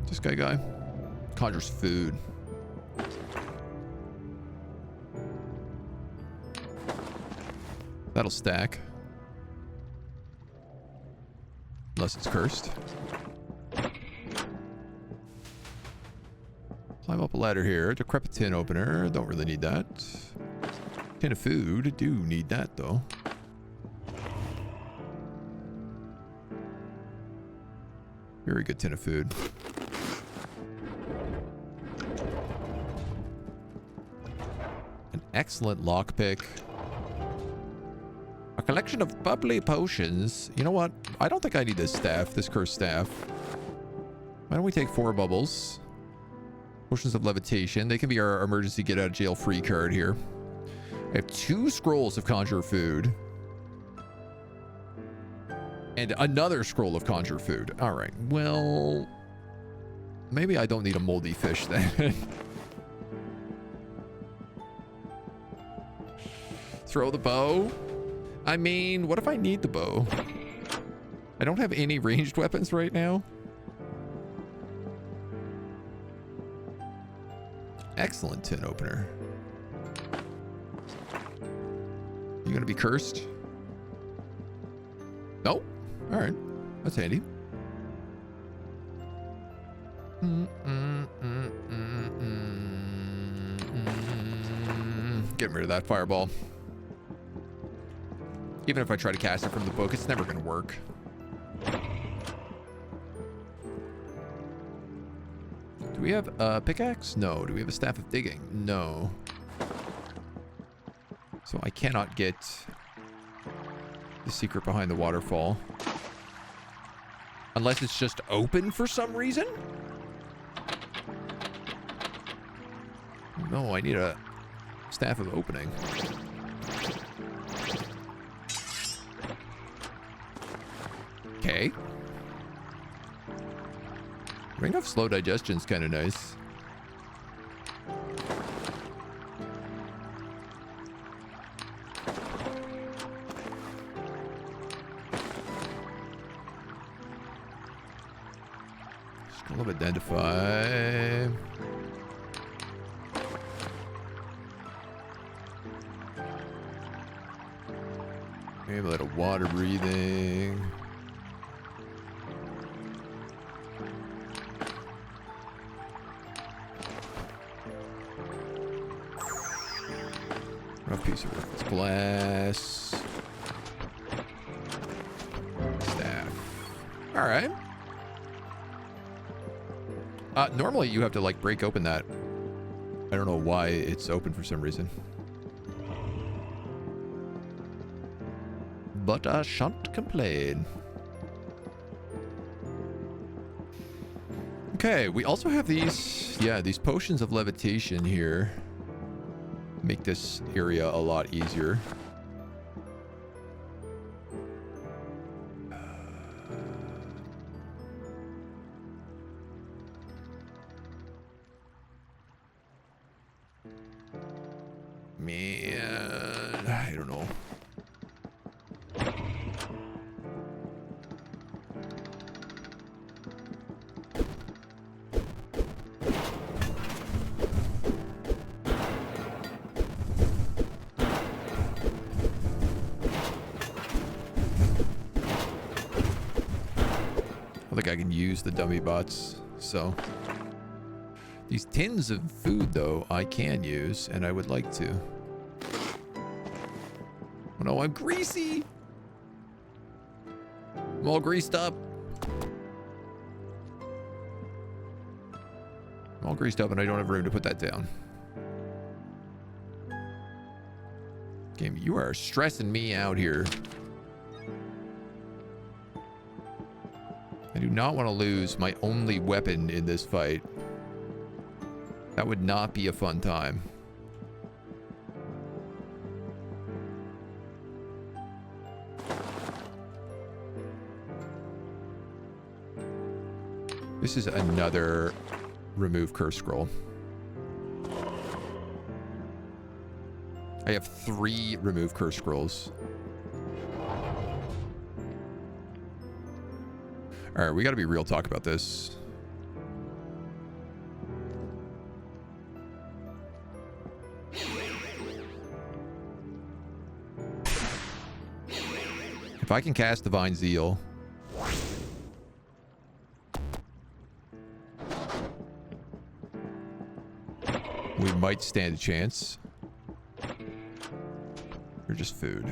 This guy conjures food. That'll stack. Unless it's cursed. Climb up a ladder here. Decrepit tin opener. Don't really need that. Tin of food. Do need that, though. Very good tin of food. An excellent lockpick. A collection of bubbly potions. You know what? I don't think I need this staff, this cursed staff. Why don't we take 4 bubbles? Potions of levitation. They can be our emergency get out of jail free card here. I have 2 scrolls of conjure food. And another scroll of conjure food. All right. Well, maybe I don't need a moldy fish then. Throw the bow. I mean, what if I need the bow? I don't have any ranged weapons right now. Excellent tin opener. You gonna be cursed? Nope. All right. That's handy. Getting rid of that fireball. Even if I try to cast it from the book, it's never going to work. Do we have a pickaxe? No. Do we have a staff of digging? No. So I cannot get the secret behind the waterfall. Unless it's just open for some reason? No, I need a staff of opening. Okay. Ring of slow digestion's kind of nice. Skull of identify. Maybe a little water breathing. Rough piece of worthless glass. Staff. All right. Normally you have to like break open that. I don't know why it's open for some reason. But I shan't complain. Okay, we also have these, these potions of levitation here. Make this area a lot easier. Man, I don't know. I think I can use the dummy bots, so. These tins of food, though, I can use, and I would like to. Oh no, I'm greasy! I'm all greased up. I'm all greased up and I don't have room to put that down. Game, you are stressing me out here. I do not want to lose my only weapon in this fight. That would not be a fun time. This is another remove curse scroll. I have 3 remove curse scrolls. All right, we got to be real talk about this. If I can cast Divine Zeal, we might stand a chance. Or just food.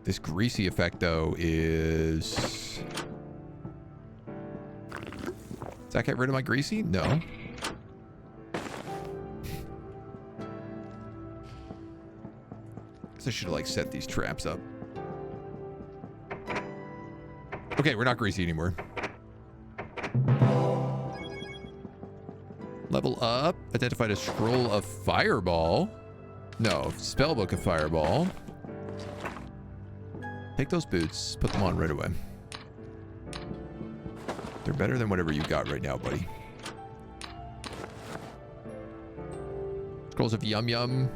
This greasy effect, though, is... Does that get rid of my greasy? No. Guess I should have, like, set these traps up. Okay, we're not greasy anymore. Level up. Identified a scroll of fireball. No, spellbook of fireball. Take those boots. Put them on right away. They're better than whatever you got right now, buddy. Scrolls of Yum Yum.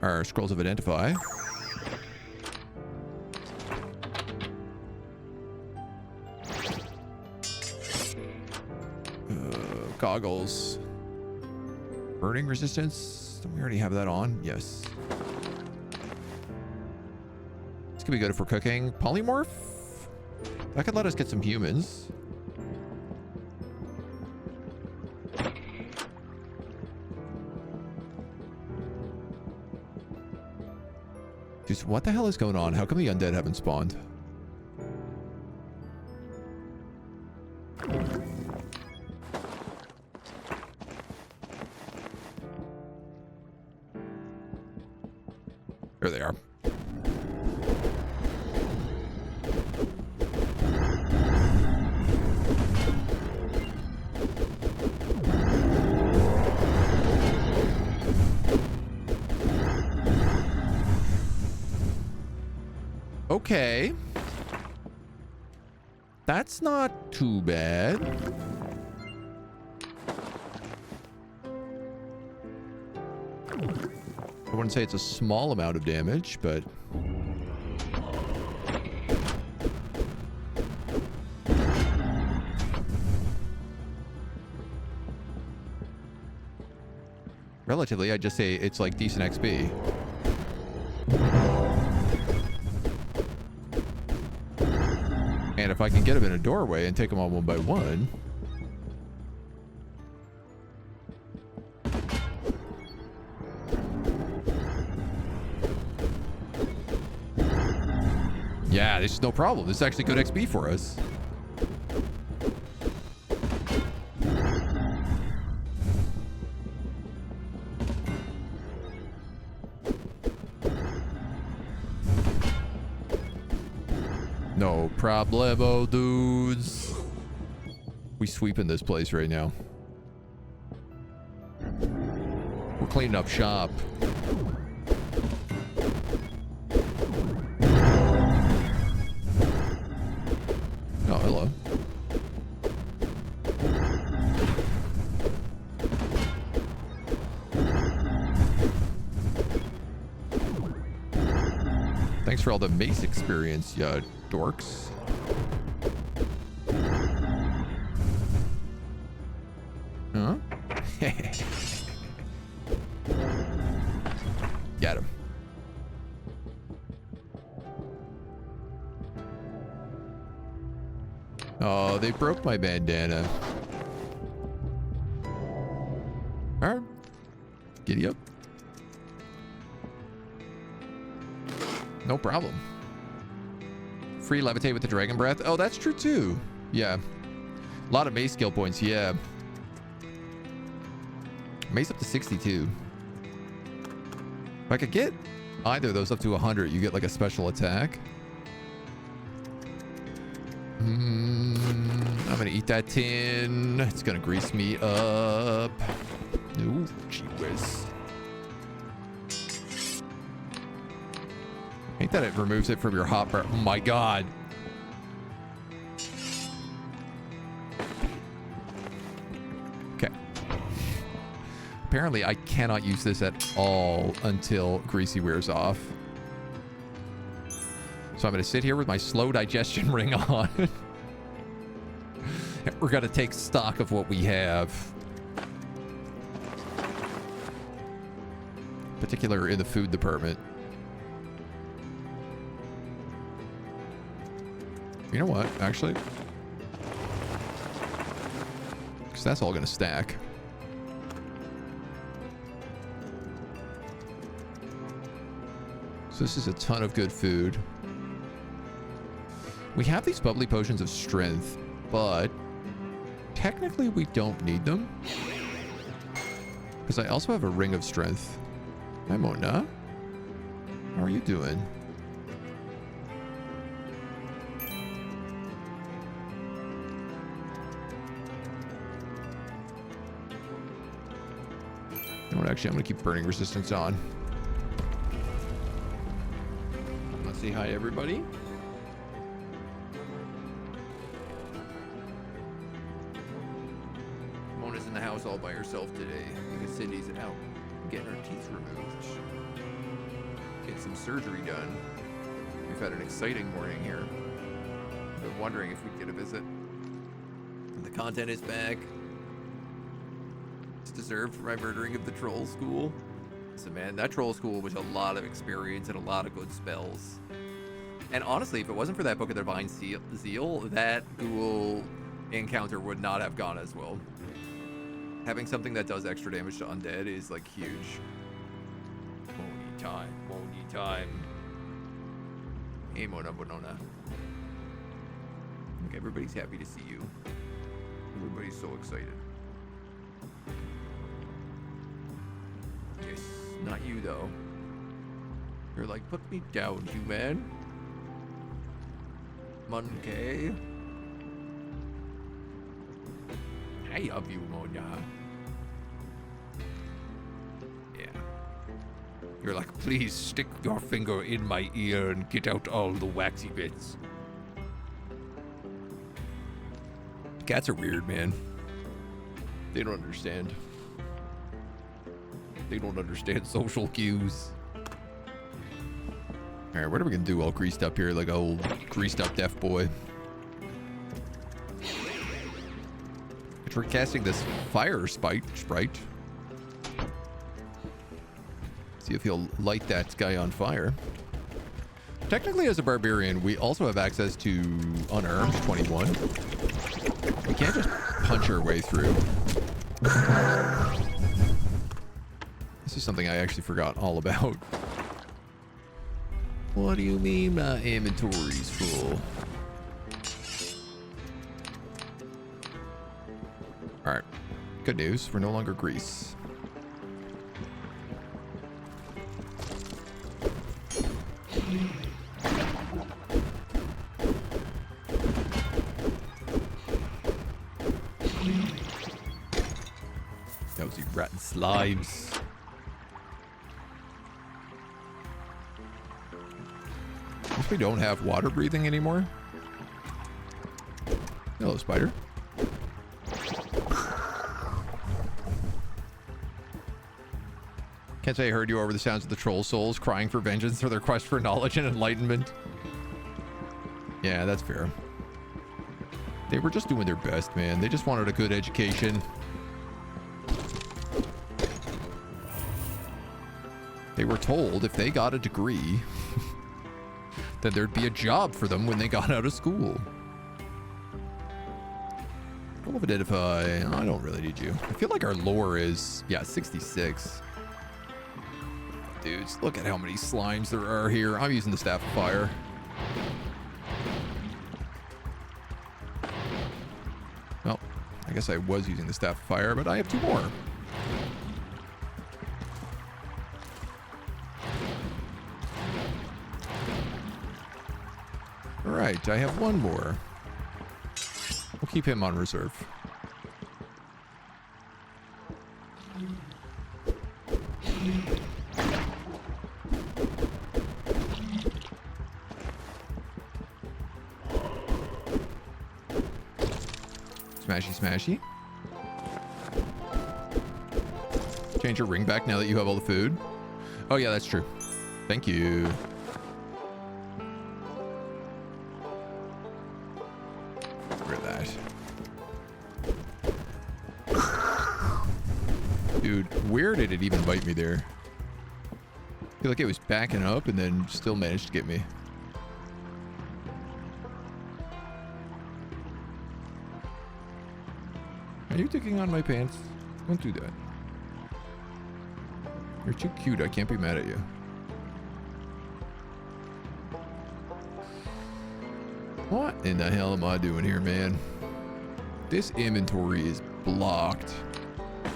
Or scrolls of Identify. Goggles. Burning resistance. Don't we already have that on? Yes. This could be good if we're cooking. Polymorph? That could let us get some humans. Just what the hell is going on? How come the undead haven't spawned? There they are. Okay. That's not too bad. I wouldn't say it's a small amount of damage, but... Relatively, I'd just say it's like decent XP. And if I can get them in a doorway and take them on one by one... Yeah, this is no problem. This is actually good XP for us. No problemo, dudes. We sweeping this place right now. We're cleaning up shop. Oh, hello. Thanks for all the mace experience, ya dorks. Huh? Get him. Oh, they broke my bandana. Alright. Giddy up. No problem. Free levitate with the dragon breath. Oh, that's true too. Yeah. A lot of mace skill points. Yeah. Mace up to 62. If I could get either of those up to 100, you get like a special attack. I'm gonna eat that tin. It's gonna grease me up. Ooh, gee whiz. Ain't that it removes it from your hotbar? Oh my god. Okay. Apparently I cannot use this at all until Greasy wears off. So I'm going to sit here with my slow digestion ring on. We're going to take stock of what we have. Particular in the food department. You know what, actually? Because that's all going to stack. So this is a ton of good food. We have these bubbly potions of strength, but technically we don't need them. Because I also have a ring of strength. Hi, Mona. How are you doing? You know what, actually, I'm going to keep burning resistance on. Let's say hi, everybody. Mona's in the house all by herself today because Cindy's out getting her teeth removed. Get some surgery done. We've had an exciting morning here. Been wondering if we'd get a visit. And the content is back. It's deserved for my murdering of the troll school. So man, that troll school was a lot of experience and a lot of good spells. And honestly, if it wasn't for that Book of Divine Zeal, that ghoul encounter would not have gone as well. Having something that does extra damage to undead is like huge. Moni time, Moni time. Hey Mona Bonona. Look, everybody's happy to see you. Everybody's so excited. Yes, not you though. You're like, put me down, human. Monkey. I love you, Mona. Yeah. You're like, please stick your finger in my ear and get out all the waxy bits. Cats are weird, man. They don't understand. They don't understand social cues. Alright, what are we gonna do all greased up here like an old greased up deaf boy? We're casting this fire sprite. See if he'll light that guy on fire. Technically, as a barbarian, we also have access to unarmed 21. We can't just punch our way through. This is something I actually forgot all about. What do you mean my inventory's full? Alright. Good news. We're no longer grease. Those you rotten slimes. Guess we don't have water breathing anymore. Hello, spider. Can't say I heard you over the sounds of the troll souls crying for vengeance for their quest for knowledge and enlightenment. Yeah, that's fair. They were just doing their best, man. They just wanted a good education. They were told if they got a degree, then there'd be a job for them when they got out of school. Roll of Identify. I don't really need you. I feel like our lore is, yeah, 66. dudes. Look at how many slimes there are here. I'm using the Staff of Fire. Well, I guess I was using the Staff of Fire, but I have 2 more. Alright, I have 1 more. We'll keep him on reserve. Smashy, smashy. Change your ring back now that you have all the food. Oh yeah, that's true. Thank you. Get rid of that. Dude, where did it even bite me there? I feel like it was backing up and then still managed to get me. Are you digging on my pants? Don't do that. You're too cute. I can't be mad at you. What in the hell am I doing here, man? This inventory is blocked.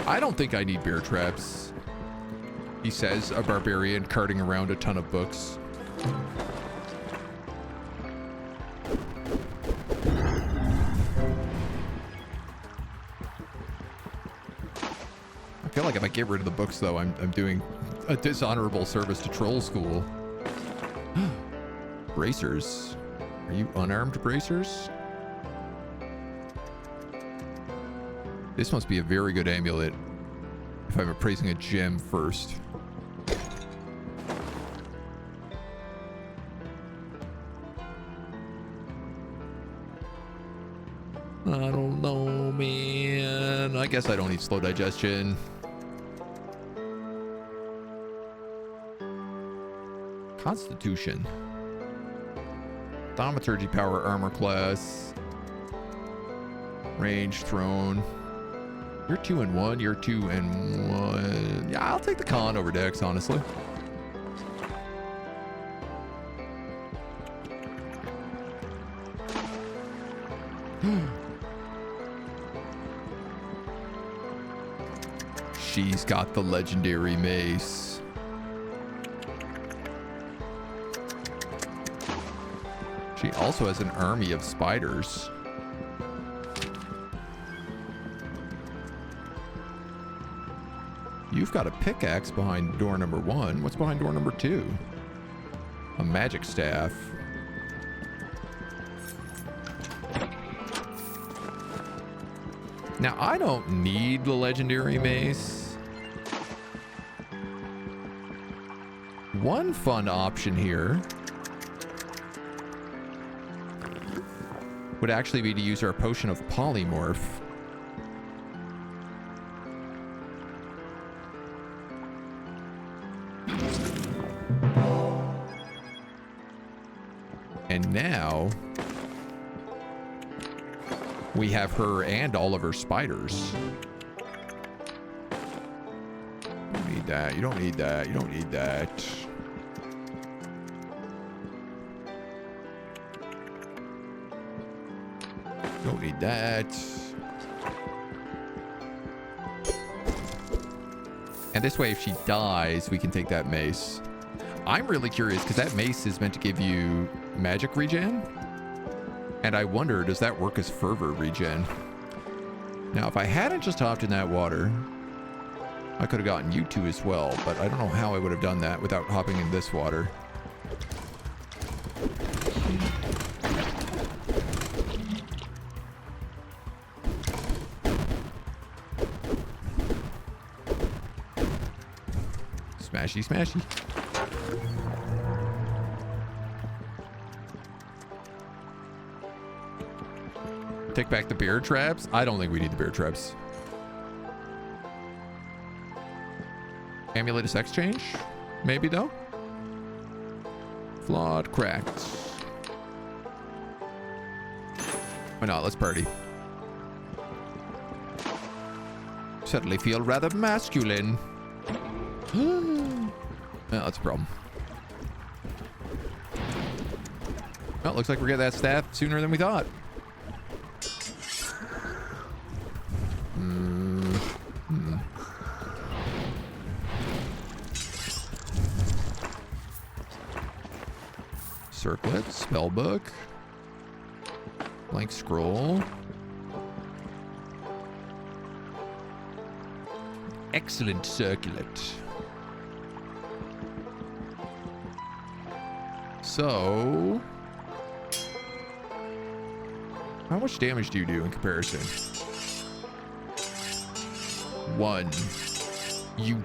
I don't think I need bear traps. He says, a barbarian carting around a ton of books. I feel like if I get rid of the books, though, I'm doing a dishonorable service to troll school. Bracers. Are you unarmed bracers? This must be a very good amulet if I'm appraising a gem first. I don't know, man. I guess I don't need slow digestion. Constitution. Thaumaturgy power armor class. Range thrown. You're 2 and 1. You're 2 and 1. Yeah, I'll take the con over dex, honestly. She's got the legendary mace. She also has an army of spiders. You've got a pickaxe behind door number 1. What's behind door number 2? A magic staff. Now, I don't need the legendary mace. One fun option here would actually be to use our potion of polymorph. And now we have her and all of her spiders. You don't need that. You don't need that. You don't need that. Don't need that. And this way, if she dies, we can take that mace. I'm really curious because that mace is meant to give you magic regen. And I wonder, does that work as fervor regen? Now, if I hadn't just hopped in that water, I could have gotten you two as well, but I don't know how I would have done that without hopping in this water. Smashy, smashy. Take back the bear traps? I don't think we need the bear traps. Amulet of sex change? Maybe though? Flawed, cracked. Why not? Let's party. Suddenly feel rather masculine. Well, that's a problem. Well, looks like we're getting that staff sooner than we thought. Circlet, spellbook, blank scroll. Excellent circlet. So, how much damage do you do in comparison? 1. You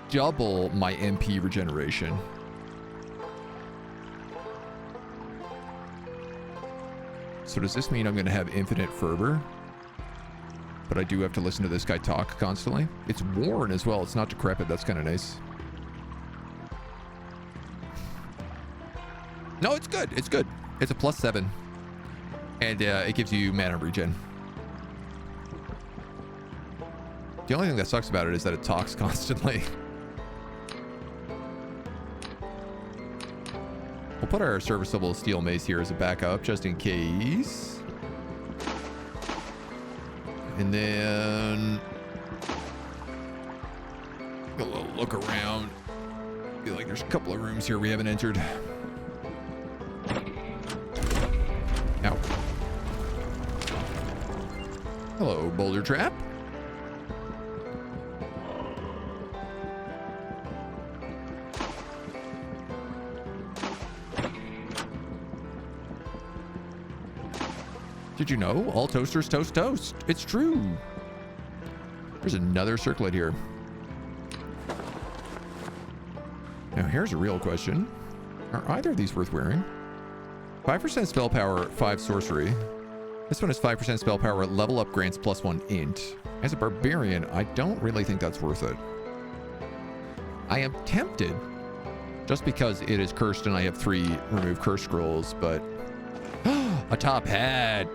double my MP regeneration. So does this mean I'm going to have infinite fervor? But I do have to listen to this guy talk constantly. It's worn as well. It's not decrepit. That's kind of nice. No, it's good. It's good. It's a +7. And it gives you mana regen. The only thing that sucks about it is that it talks constantly. We'll put our serviceable steel mace here as a backup, just in case. And then a little look around. Feel like there's a couple of rooms here we haven't entered. Ow. Hello, boulder trap. Did you know all toasters toast toast? It's true. There's another circlet here. Now here's a real question. Are either of these worth wearing? 5% spell power, 5 sorcery. This one is 5% spell power, level up grants +1 int. As a barbarian, I don't really think that's worth it. I am tempted, just because it is cursed and I have 3 remove curse scrolls, but a top hat.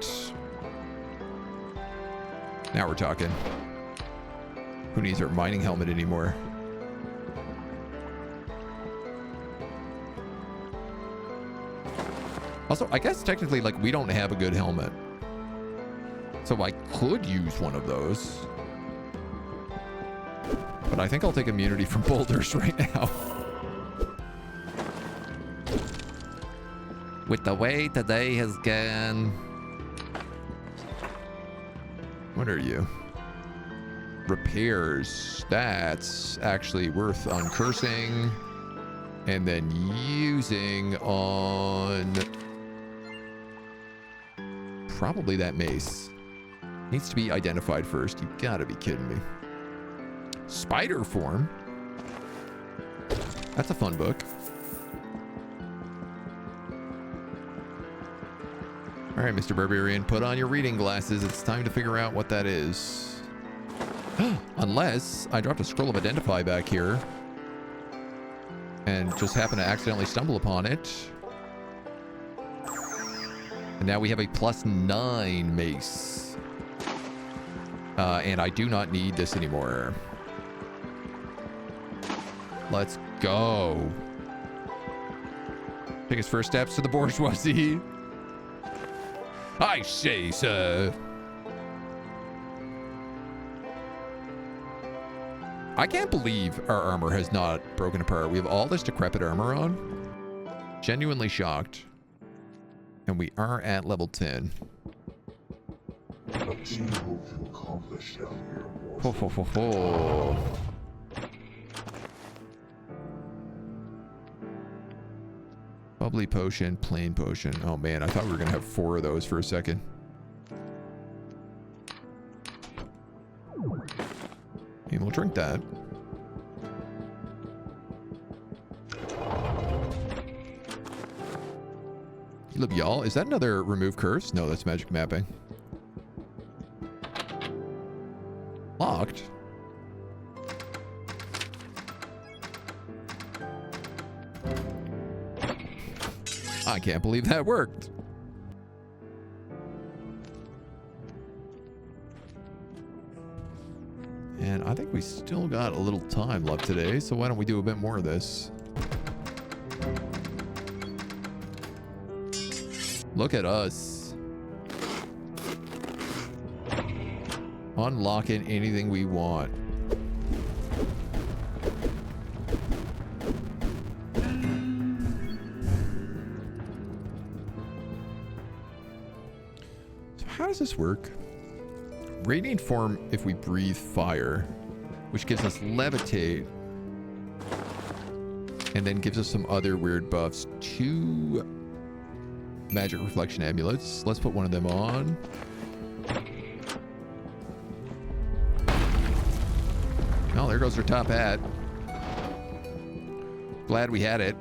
Now we're talking. Who needs our mining helmet anymore? Also, I guess technically, like, we don't have a good helmet. So I could use one of those. But I think I'll take immunity from boulders right now. With the way today has gone. What are you? Repairs. That's actually worth uncursing. And then using on probably that mace. Needs to be identified first. You gotta be kidding me. Spider form. That's a fun book. All right, Mr. Barbarian, put on your reading glasses. It's time to figure out what that is. Unless I dropped a scroll of identify back here and just happen to accidentally stumble upon it. And now we have a +9 mace. And I do not need this anymore. Let's go. Take his first steps to the bourgeoisie. I say, sir. I can't believe our armor has not broken apart. We have all this decrepit armor on. Genuinely shocked. And we are at level 10. What do you hope to accomplish down here, Ho, ho, ho, ho. Bubbly potion, plain potion. Oh man, I thought we were gonna have 4 of those for a second. And we'll drink that. Look, y'all, is that another remove curse? No, that's magic mapping. Locked. I can't believe that worked. And I think we still got a little time left today, so why don't we do a bit more of this? Look at us. Unlocking anything we want. So how does this work? Radiant form if we breathe fire, which gives us levitate. And then gives us some other weird buffs. 2 magic reflection amulets. Let's put one of them on. Oh, there goes our top hat. Glad we had it.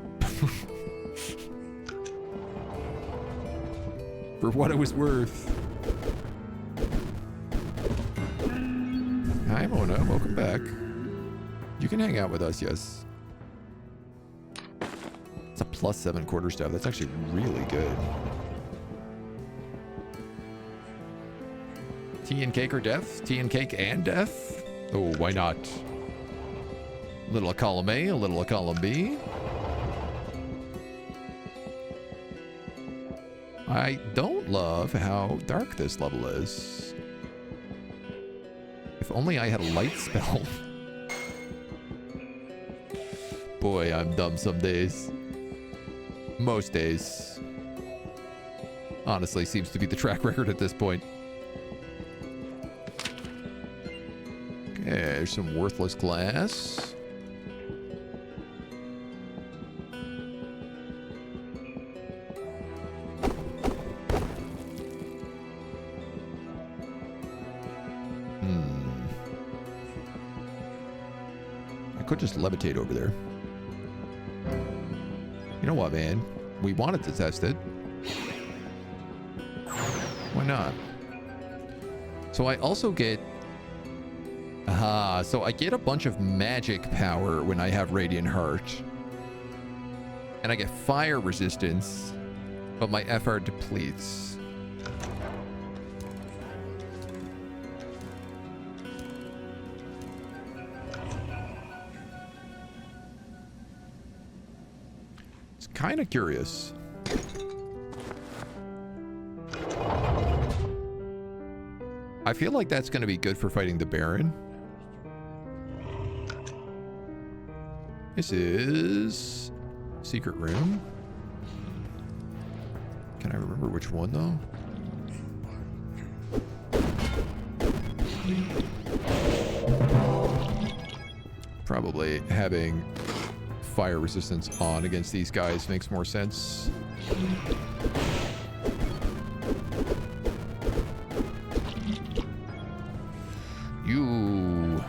For what it was worth. Hi, Mona. Welcome back. You can hang out with us, yes. It's a +7 quarterstaff. That's actually really good. Tea and cake or death? Tea and cake and death? Oh, why not? A little of column A, a little of column B. I don't love how dark this level is. If only I had a light spell. Boy, I'm dumb some days. Most days. Honestly, seems to be the track record at this point. Okay, there's some worthless glass. I could just levitate over there. You know what, man? We wanted to test it. Why not? So I also get... so I get a bunch of magic power when I have Radiant Heart. And I get fire resistance, but my FR depletes. It's kind of curious. I feel like that's going to be good for fighting the Baron. This is secret room. Can I remember which one though? Probably having fire resistance on against these guys makes more sense. You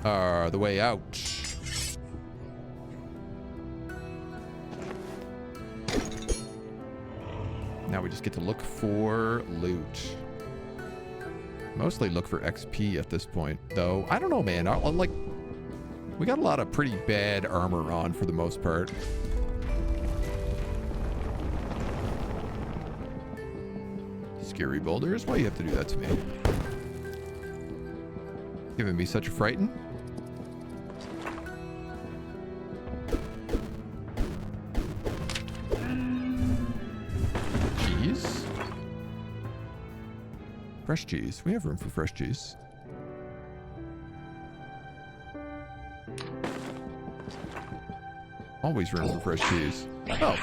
are the way out. Now we just get to look for loot. Mostly look for XP at this point, though. I don't know, man. I'll like, we got a lot of pretty bad armor on for the most part. Scary boulders? Why do you have to do that to me? Giving me such a frighten. Cheese. Fresh cheese. We have room for fresh cheese. Always room for fresh cheese. Oh.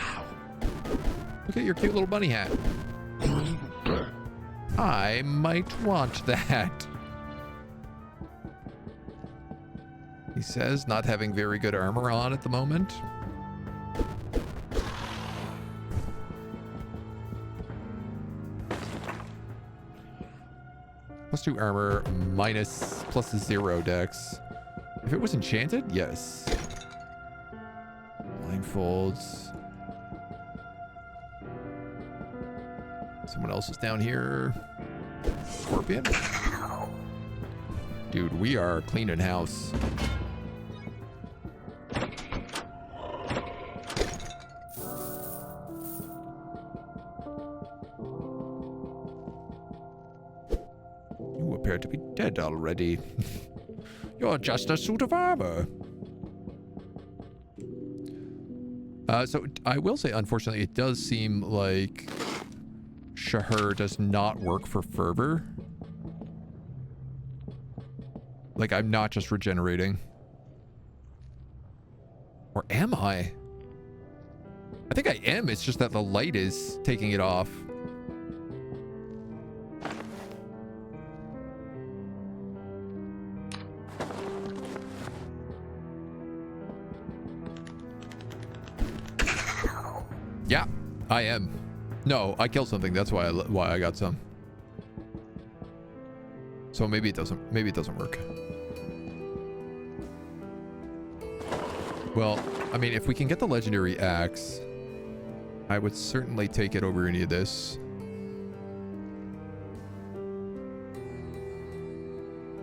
Look at your cute little bunny hat. I might want that. He says, not having very good armor on at the moment. +2 armor, +0 dex. If it was enchanted, yes. Blindfolds. Someone else is down here. Scorpion? Dude, we are cleaning house. You appear to be dead already. You're just a suit of armor. So I will say, unfortunately, it does seem like Shahur does not work for fervor. Like, I'm not just regenerating. Or am I? I think I am. It's just that the light is taking it off. Yeah, I am. No, I killed something. That's why I got some. So maybe it doesn't work. Well, I mean, if we can get the legendary axe, I would certainly take it over any of this.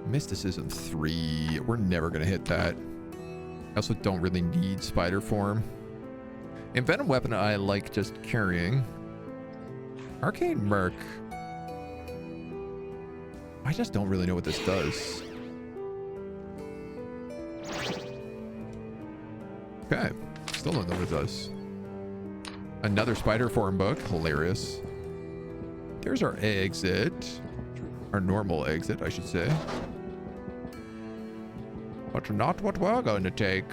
Mysticism 3. We're never going to hit that. I also don't really need spider form. Envenom weapon I like just carrying. Arcane Merc. I just don't really know what this does. Okay. Still don't know what it does. Another spider form book. Hilarious. There's our exit. Our normal exit, I should say. But not what we're going to take.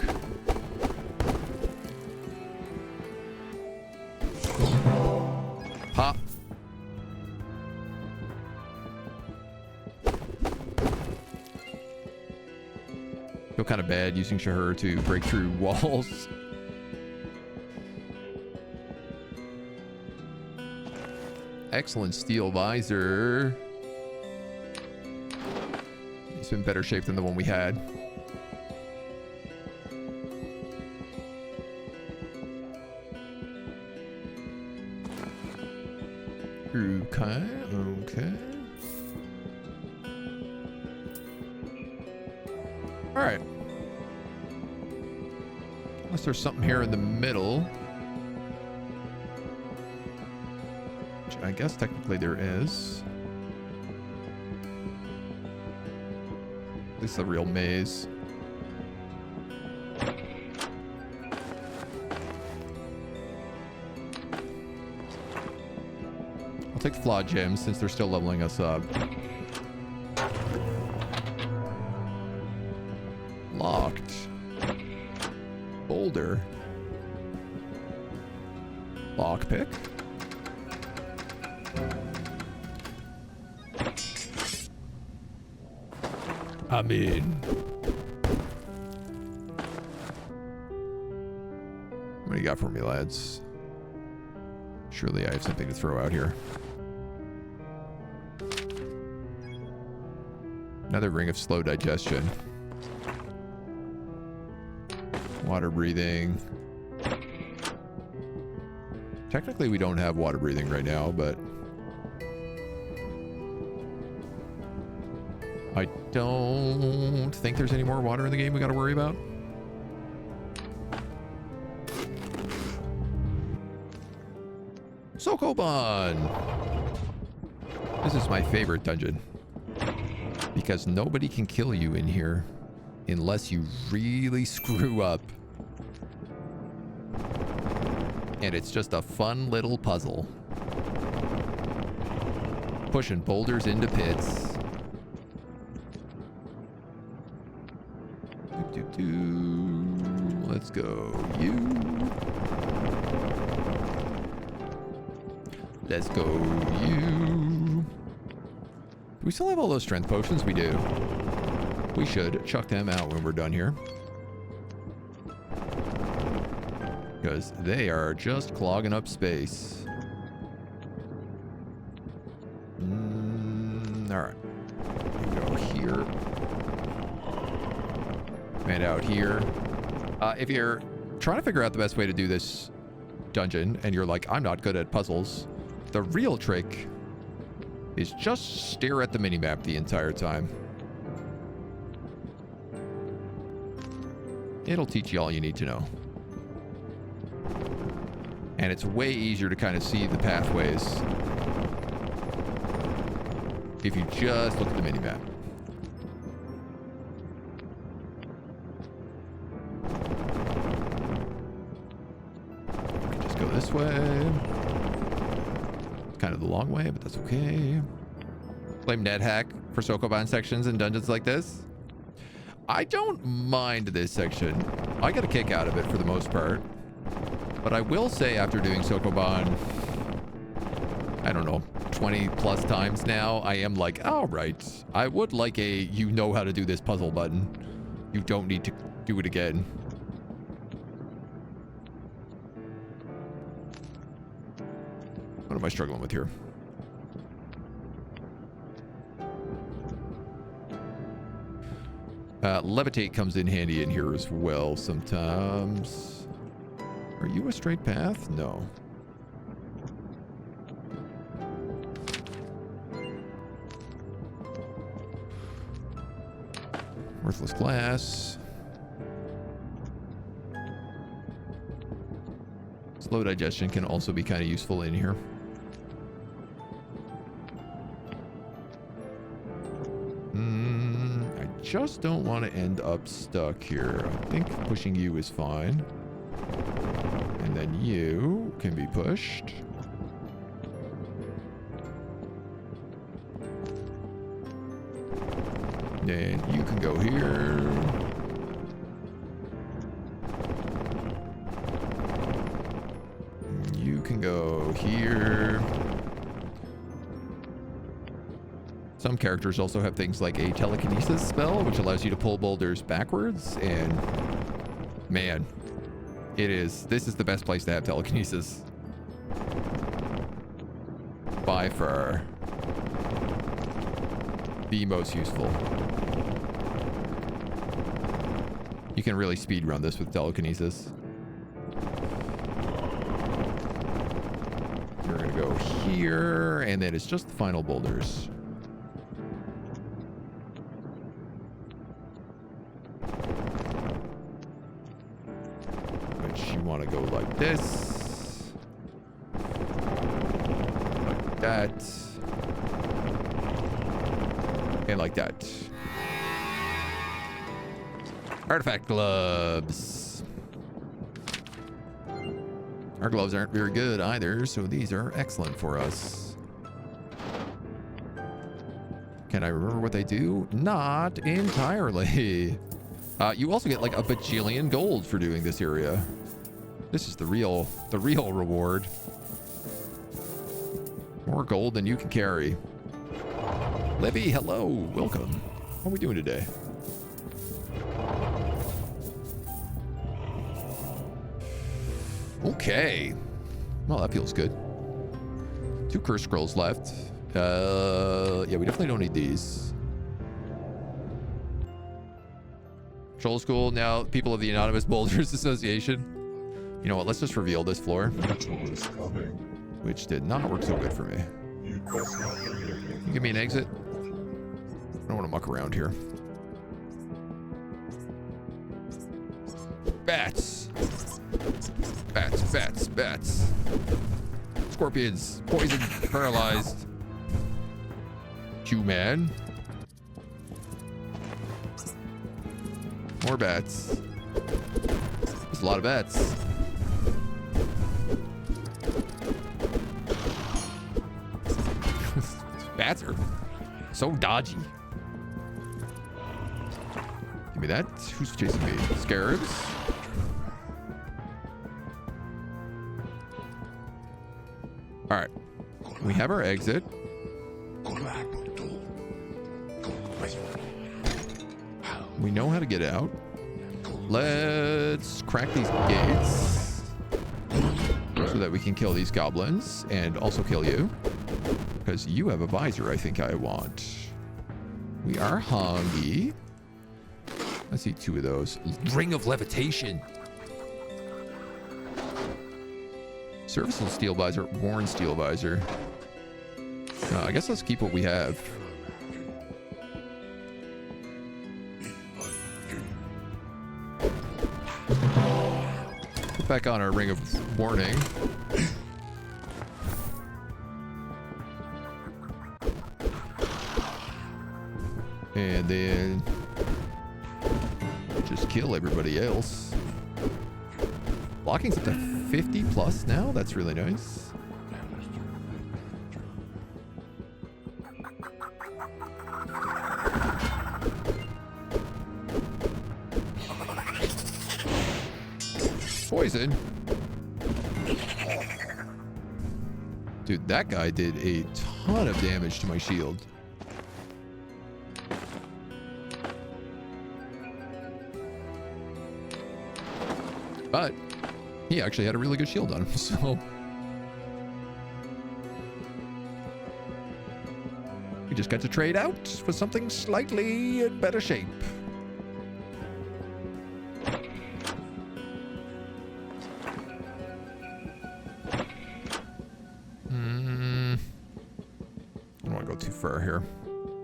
Ha! Feel kind of bad using Shahur to break through walls. Excellent steel visor. It's in better shape than the one we had. Okay, okay. All right. Unless there's something here in the middle. Which I guess technically there is. This is a real maze. I'll take the flawed gems since they're still leveling us up. Locked. Boulder. Lockpick. I'm in. What do you got for me, lads? Surely I have something to throw out here. Another ring of slow digestion. Water breathing. Technically, we don't have water breathing right now, but I don't think there's any more water in the game we got to worry about. Sokoban! This is my favorite dungeon. Because nobody can kill you in here unless you really screw up. And it's just a fun little puzzle. Pushing boulders into pits. Let's go, you. Let's go, you. Do we still have all those strength potions? We do. We should chuck them out when we're done here. Because they are just clogging up space. Alright. Go here. And out here. If you're trying to figure out the best way to do this dungeon, and you're like, I'm not good at puzzles, the real trick is just stare at the minimap the entire time. It'll teach you all you need to know. And it's way easier to kind of see the pathways if you just look at the minimap. Just go this way. Kind of the long way, but that's okay. Blame NetHack for Sokoban sections in dungeons like this. I don't mind this section. I got a kick out of it for the most part. But I will say after doing Sokoban, I don't know, 20 plus times now, I am like, all right, I would like a you know how to do this puzzle button. You don't need to do it again. What am I struggling with here? Levitate comes in handy in here as well sometimes. Are you a straight path? No. Worthless glass. Slow digestion can also be kind of useful in here. I just don't want to end up stuck here. I think pushing you is fine. And then you can be pushed. Then you can go here. You can go here. Some characters also have things like a telekinesis spell, which allows you to pull boulders backwards. And man, this is the best place to have telekinesis. By far. The most useful. You can really speed run this with telekinesis. You're gonna go here, and then it's just the final boulders. Which you want to go like this. Like that. And like that. Artifact gloves. Our gloves aren't very good either, so these are excellent for us. Can I remember what they do? Not entirely. You also get like a bajillion gold for doing this area. This is the real reward. More gold than you can carry. Libby, hello, welcome. How are we doing today? Okay. Well, that feels good. 2 curse scrolls left. Yeah, we definitely don't need these. Troll School, now people of the Anonymous Boulders Association. You know what, let's just reveal this floor. Which did not work so good for me. You give me an exit? I don't want to muck around here. Bats. Bats, bats, bats. Scorpions. Poisoned. Paralyzed. Human. More bats. There's a lot of bats. Bats are so dodgy. Give me that. Who's chasing me? Scarabs. All right. We have our exit. We know how to get out. Let's crack these gates so that we can kill these goblins and also kill you. Because you have a visor I think I want. We are hungry. I see 2 of those. Ring of Levitation. Serviceable steel visor. Worn steel visor. I guess let's keep what we have. Put back on our ring of warning. And then just kill everybody else. Blocking's up to 50 plus now. That's really nice. Poison. Dude, that guy did a ton of damage to my shield. But he actually had a really good shield on him, so we just got to trade out for something slightly in better shape. I don't want to go too far here.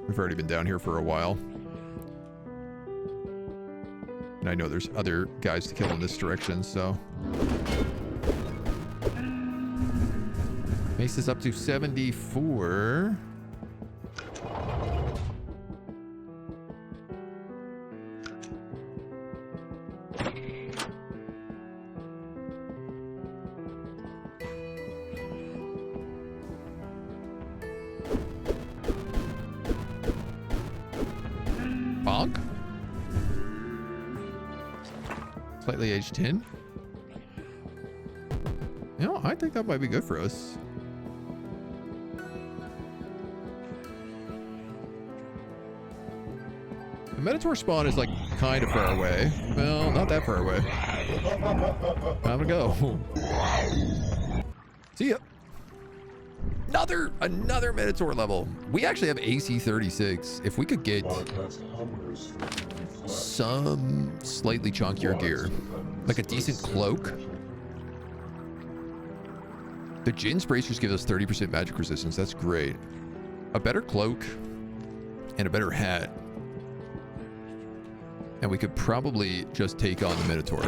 We've already been down here for a while. And I know there's other guys to kill in this direction, so. Mace is up to 74. Bonk. Slightly aged 10. You know, I think that might be good for us. The Minotaur spawn is like kind of far away. Well, not that far away. Time to go. See ya. Another Minotaur level. We actually have AC 36. If we could get some slightly chunkier gear, like a decent cloak. The Jin's bracers give us 30% magic resistance. That's great. A better cloak and a better hat. And we could probably just take on the Minotaur.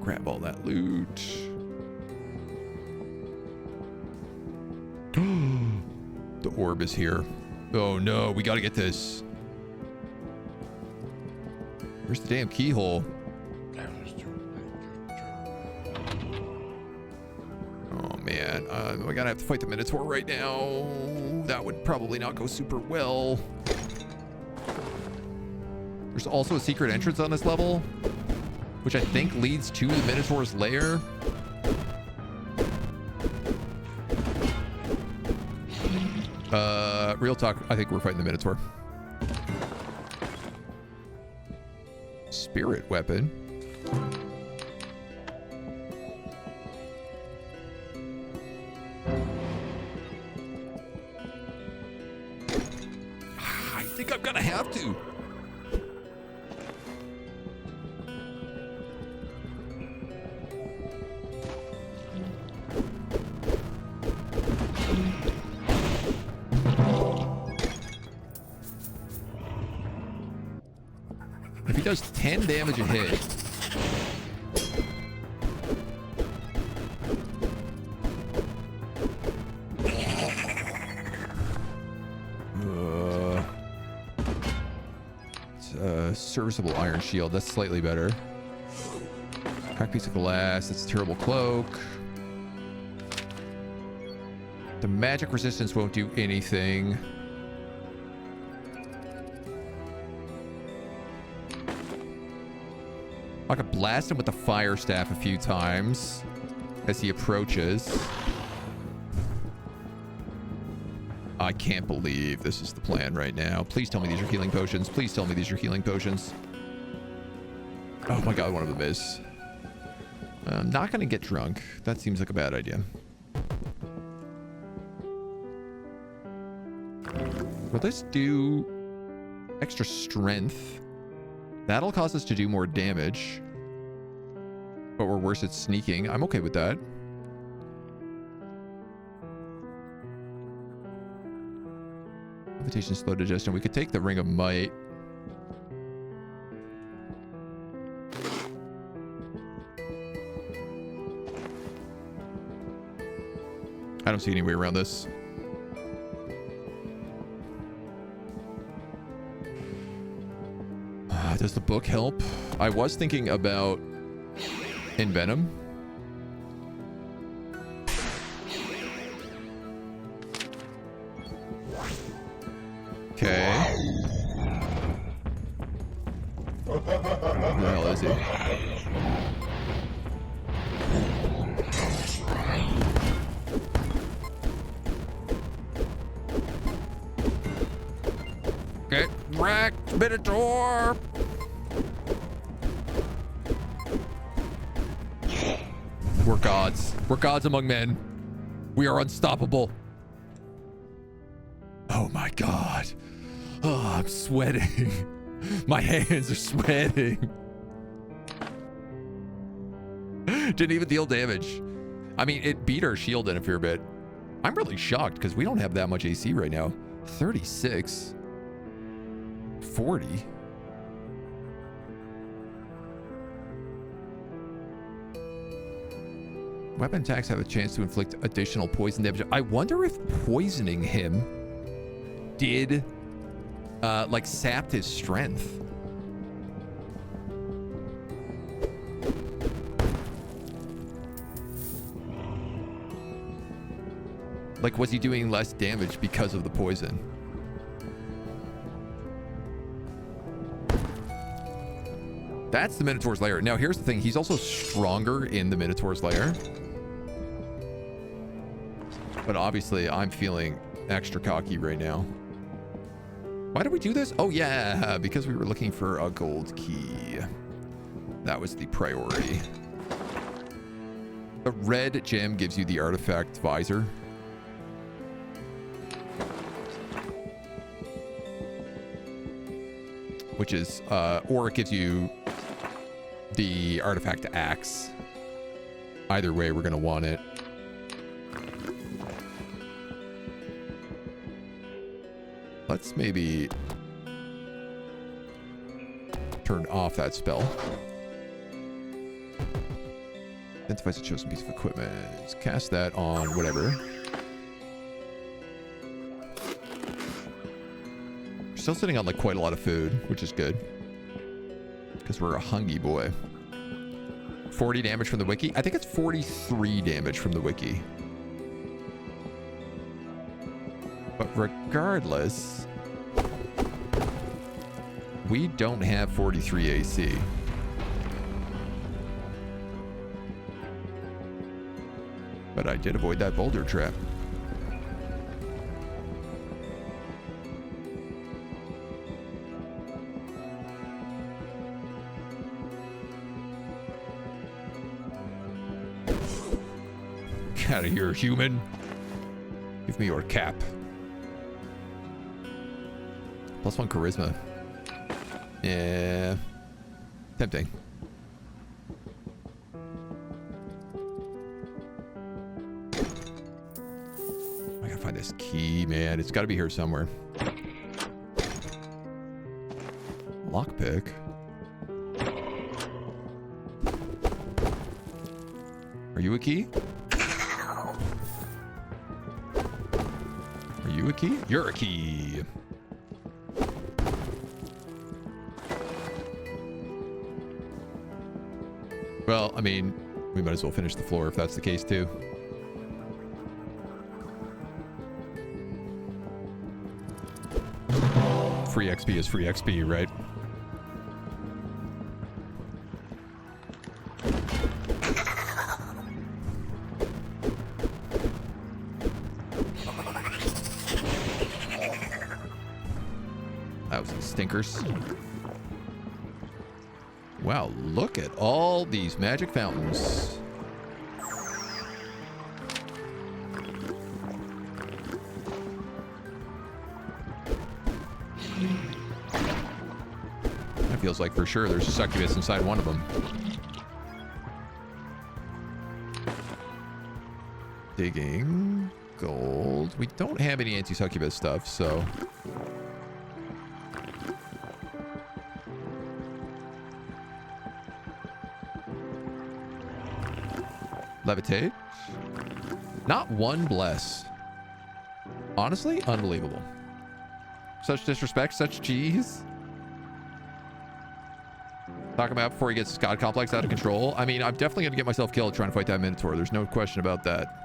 Grab all that loot. The orb is here. Oh no, we gotta get this. Where's the damn keyhole? Oh man, we gotta have to fight the Minotaur right now. That would probably not go super well. There's also a secret entrance on this level, which I think leads to the Minotaur's lair. Real talk, I think we're fighting the Minotaur. Spirit weapon. I think I'm gonna have to. If he does 10 damage a hit, it's a serviceable iron shield. That's slightly better. Crack piece of glass. That's a terrible cloak. The magic resistance won't do anything. I could blast him with the fire staff a few times as he approaches. I can't believe this is the plan right now. Please tell me these are healing potions. Please tell me these are healing potions. Oh my god, one of them is. I'm not going to get drunk. That seems like a bad idea. Will this do extra strength? That'll cause us to do more damage. But we're worse at sneaking. I'm okay with that. Levitation, slow digestion. We could take the Ring of Might. I don't see any way around this. Does the book help? I was thinking about Envenom. Okay. Where the hell is he? Get wrecked, Minotaur! We're gods. We're gods among men. We are unstoppable. Oh my god. Oh, I'm sweating. My hands are sweating. Didn't even deal damage. I mean, it beat our shield in a fair bit. I'm really shocked because we don't have that much AC right now. 36. 40. Weapon attacks have a chance to inflict additional poison damage. I wonder if poisoning him did, like, sapped his strength. Like, was he doing less damage because of the poison? That's the Minotaur's lair. Now, here's the thing. He's also stronger in the Minotaur's lair. But obviously, I'm feeling extra cocky right now. Why did we do this? Oh, yeah, because we were looking for a gold key. That was the priority. A red gem gives you the artifact visor. Which is, or it gives you the artifact axe. Either way, we're going to want it. Let's maybe turn off that spell. Identifies a chosen piece of equipment. Let's cast that on whatever. We're still sitting on like quite a lot of food, which is good. Because we're a hungry boy. 40 damage from the wiki. I think it's 43 damage from the wiki. But regardless, we don't have 43 AC. But I did avoid that boulder trap. Get out of here, human. Give me your cap. +1 charisma. Yeah. Tempting. I gotta find this key, man. It's gotta be here somewhere. Lockpick. Are you a key? Are you a key? You're a key. Well, I mean, we might as well finish the floor if that's the case, too. Free XP is free XP, right? That was the stinkers. Wow, look at all these magic fountains. That feels like for sure there's a succubus inside one of them. Digging. Gold. We don't have any anti-succubus stuff, so... Levitate. Not one bless. Honestly, unbelievable. Such disrespect, such cheese. Talk about before he gets God complex out of control. I mean, I'm definitely going to get myself killed trying to fight that Minotaur. There's no question about that.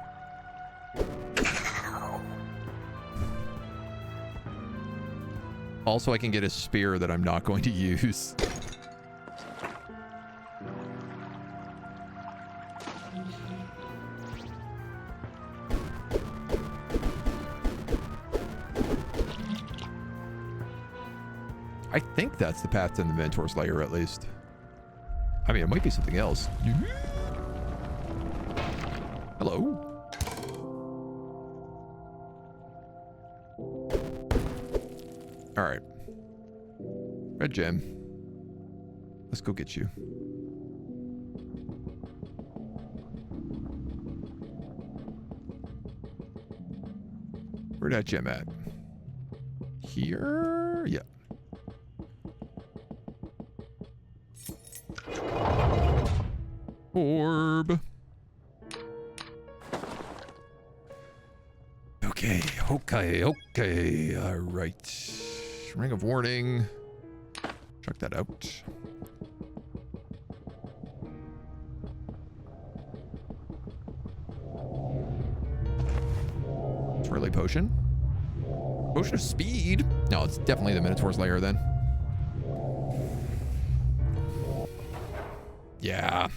Also, I can get a spear that I'm not going to use. I think that's the path to the Minotaur's lair, at least. I mean, it might be something else. Hello. All right. Red gem. Let's go get you. Where'd that gem at? Here? Yeah. Orb. Okay. All right. Ring of warning. Check that out. Swirly potion. Potion of speed. No, it's definitely the Minotaur's lair then. Yeah.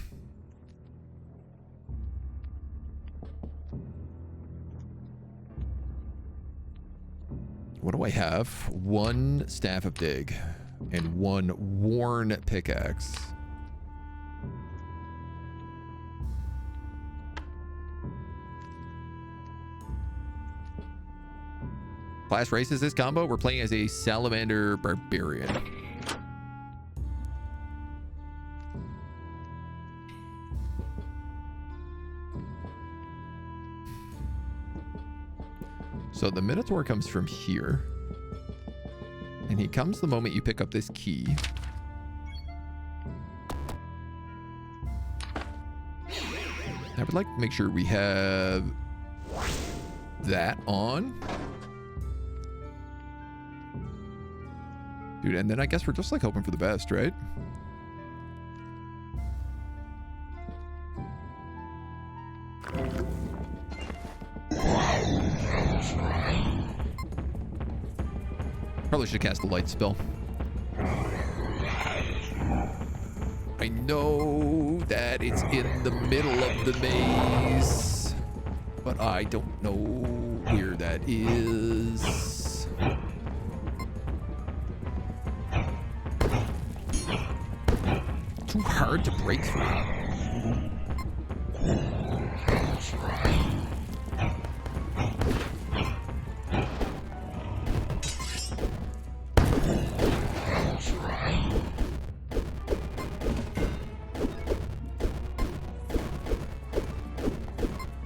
What do I have? 1 staff of dig and 1 worn pickaxe. Class race is this combo. We're playing as a Salamander Barbarian. So the Minotaur comes from here. And he comes the moment you pick up this key. I would like to make sure we have that on. Dude, and then I guess we're just like hoping for the best, right? Probably should cast the light spell. I know that it's in the middle of the maze, but I don't know where that is. Too hard to break through.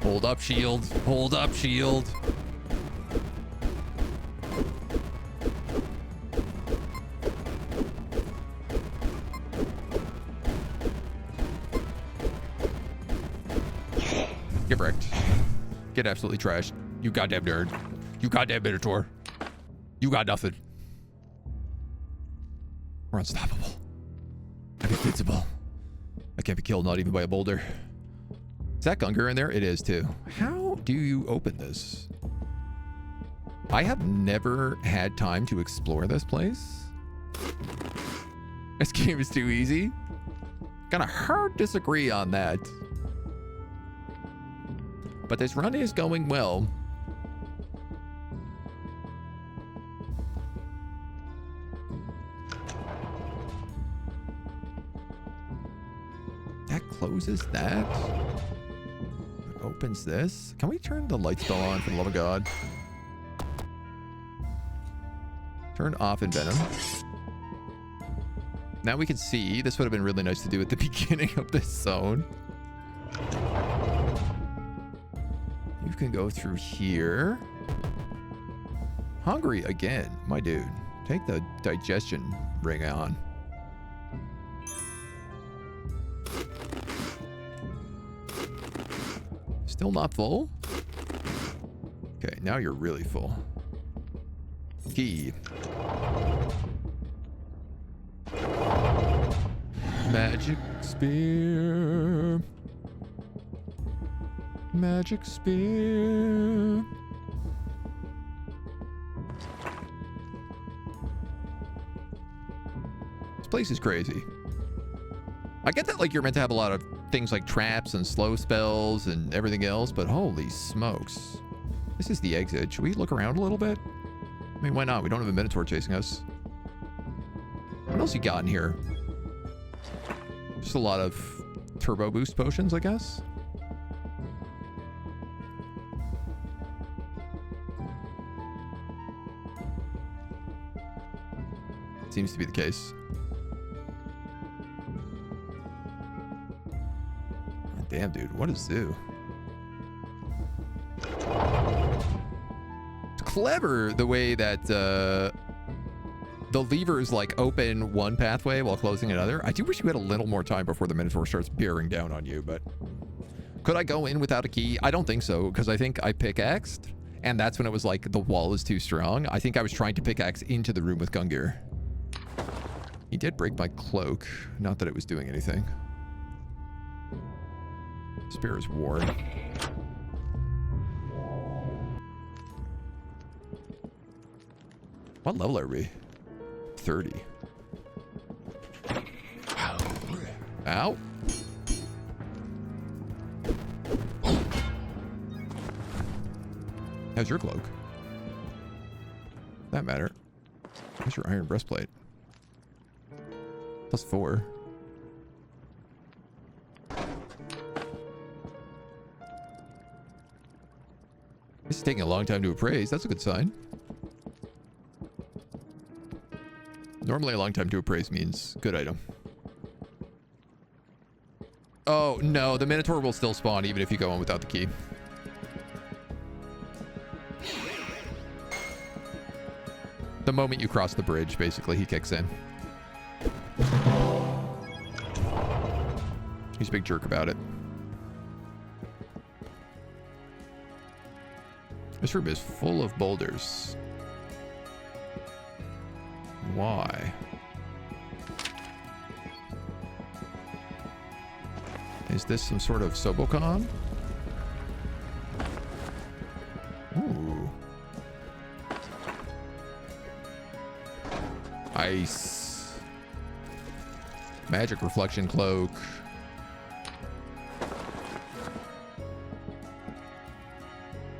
Hold up, shield. Hold up, shield. Get wrecked. Get absolutely trashed. You goddamn nerd. You goddamn Minotaur. You got nothing. We're unstoppable. I'm invincible. I can't be killed, not even by a boulder. Is that Gungar in there? It is too. How do you open this? I have never had time to explore this place. This game is too easy. Kind of hard to disagree on that. But this run is going well. That closes that. Opens this. Can we turn the light spell on for the love of God? Turn off Envenom. Now we can see. This would have been really nice to do at the beginning of this zone. You can go through here. Hungry again, my dude. Take the digestion ring on. Still not full? Okay, now you're really full. Key. Magic spear. Magic spear. This place is crazy. I get that, like, you're meant to have a lot of things like traps and slow spells and everything else, but holy smokes. This is the exit. Should we look around a little bit? I mean, why not? We don't have a Minotaur chasing us. What else you got in here? Just a lot of turbo boost potions, I guess. Seems to be the case. Damn, dude, what a zoo. It's clever the way that the levers like open one pathway while closing another. I do wish you had a little more time before the Minotaur starts bearing down on you, but could I go in without a key? I don't think so, because I think I pickaxed, and that's when it was like the wall is too strong. I think I was trying to pickaxe into the room with Gungear. He did break my cloak, not that it was doing anything. Spear is worn. What level are we? 30. Ow. How's your cloak? That matter. How's your iron breastplate? +4. This is taking a long time to appraise. That's a good sign. Normally a long time to appraise means good item. Oh, no. The Minotaur will still spawn even if you go in without the key. The moment you cross the bridge, basically, he kicks in. He's a big jerk about it. This room is full of boulders. Why? Is this some sort of Sobocon? Ooh. Ice. Magic reflection cloak.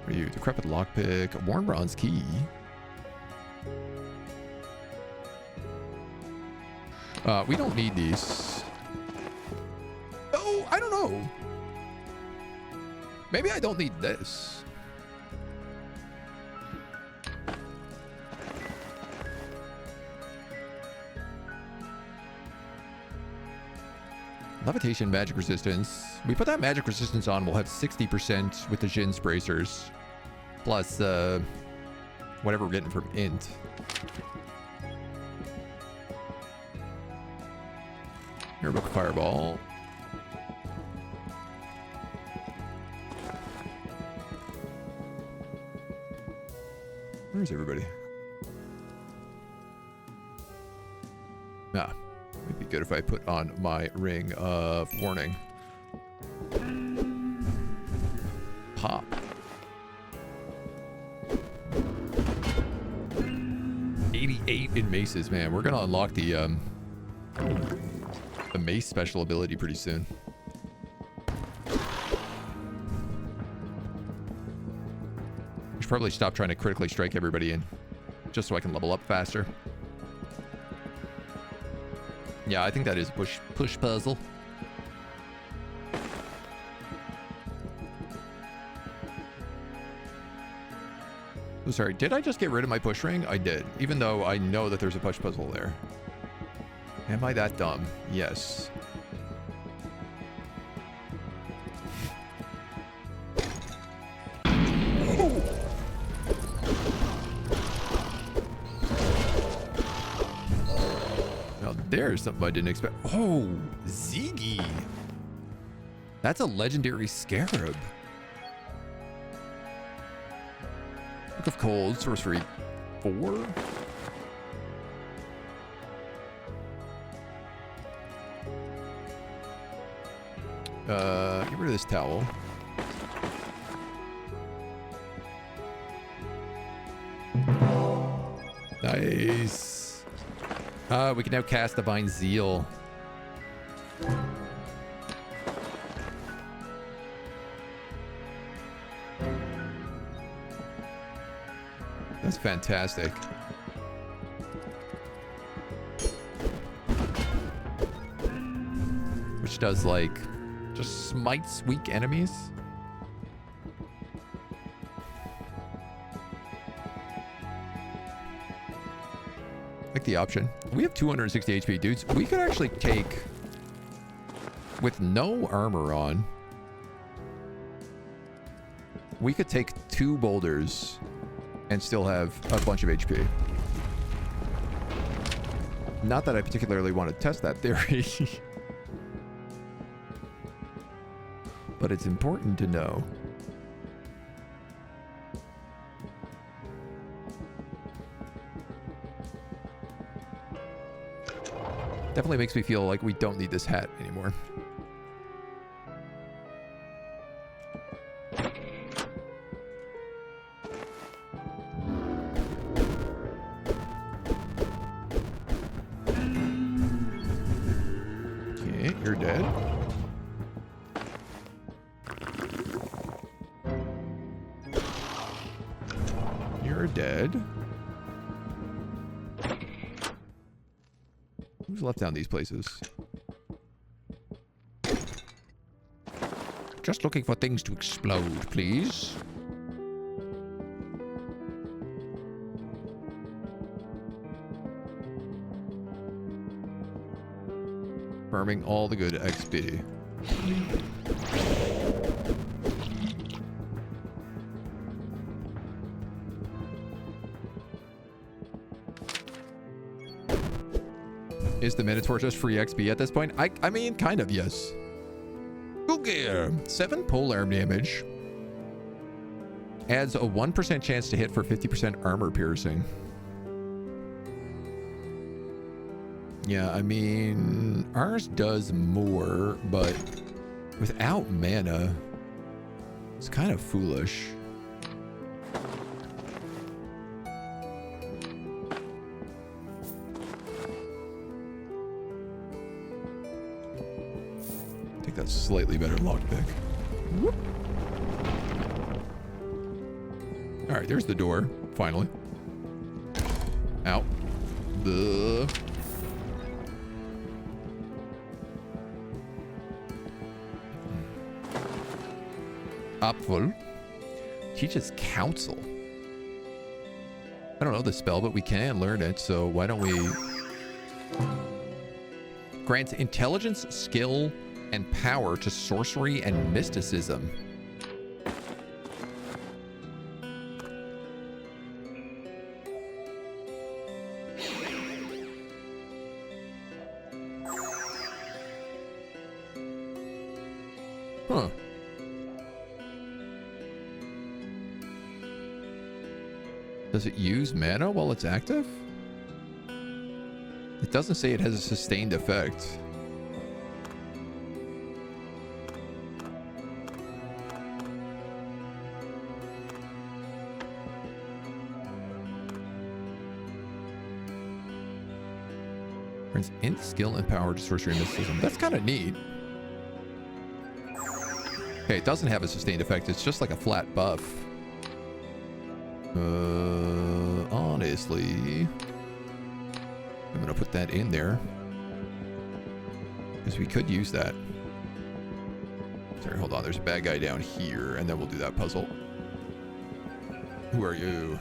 What are you? Decrepit lockpick. A worn bronze key. We don't need these. Oh, I don't know. Maybe I don't need this. Levitation, magic resistance. We put that magic resistance on, we'll have 60% with the Jin's bracers. Plus, whatever we're getting from int. Airbook fireball. Where's everybody? Ah, it'd be good if I put on my ring of warning. Pop. $88 in maces, man. We're gonna unlock the mace special ability pretty soon. I should probably stop trying to critically strike everybody in, just so I can level up faster. Yeah, I think that is a push puzzle. Oh, sorry, did I just get rid of my push ring? I did, even though I know that there's a push puzzle there. Am I that dumb? Yes. Now there's something I didn't expect. Oh, Ziggy. That's a legendary scarab. Book of Cold, sorcery 4. Get rid of this towel. Nice. We can now cast Divine Zeal. That's fantastic. Which does, like, just smites weak enemies. Like the option. We have 260 HP, dudes. We could actually take, with no armor on, we could take 2 boulders and still have a bunch of HP. Not that I particularly want to test that theory. But it's important to know. Definitely makes me feel like we don't need this hat anymore. Okay, you're dead. You're dead. Who's left down these places? Just looking for things to explode, please. Farming all the good XP. Is the Minotaur just free XP at this point? I mean, kind of, yes. Gear. 7 polearm damage. Adds a 1% chance to hit for 50% armor piercing. Yeah, I mean, ours does more, but without mana, it's kind of foolish. Slightly better lockpick. All right, there's the door. Finally. Out. The. Apfel teaches counsel. I don't know the spell, but we can learn it. So why don't we? Grants intelligence, skill, and power to sorcery and mysticism. Huh. Does it use mana while it's active? It doesn't say it has a sustained effect. Int, skill, and power to sorcery and mysticism. That's kind of neat. Okay, it doesn't have a sustained effect. It's just like a flat buff. Honestly, I'm gonna put that in there because we could use that. Sorry, hold on. There's a bad guy down here, and then we'll do that puzzle. Who are you?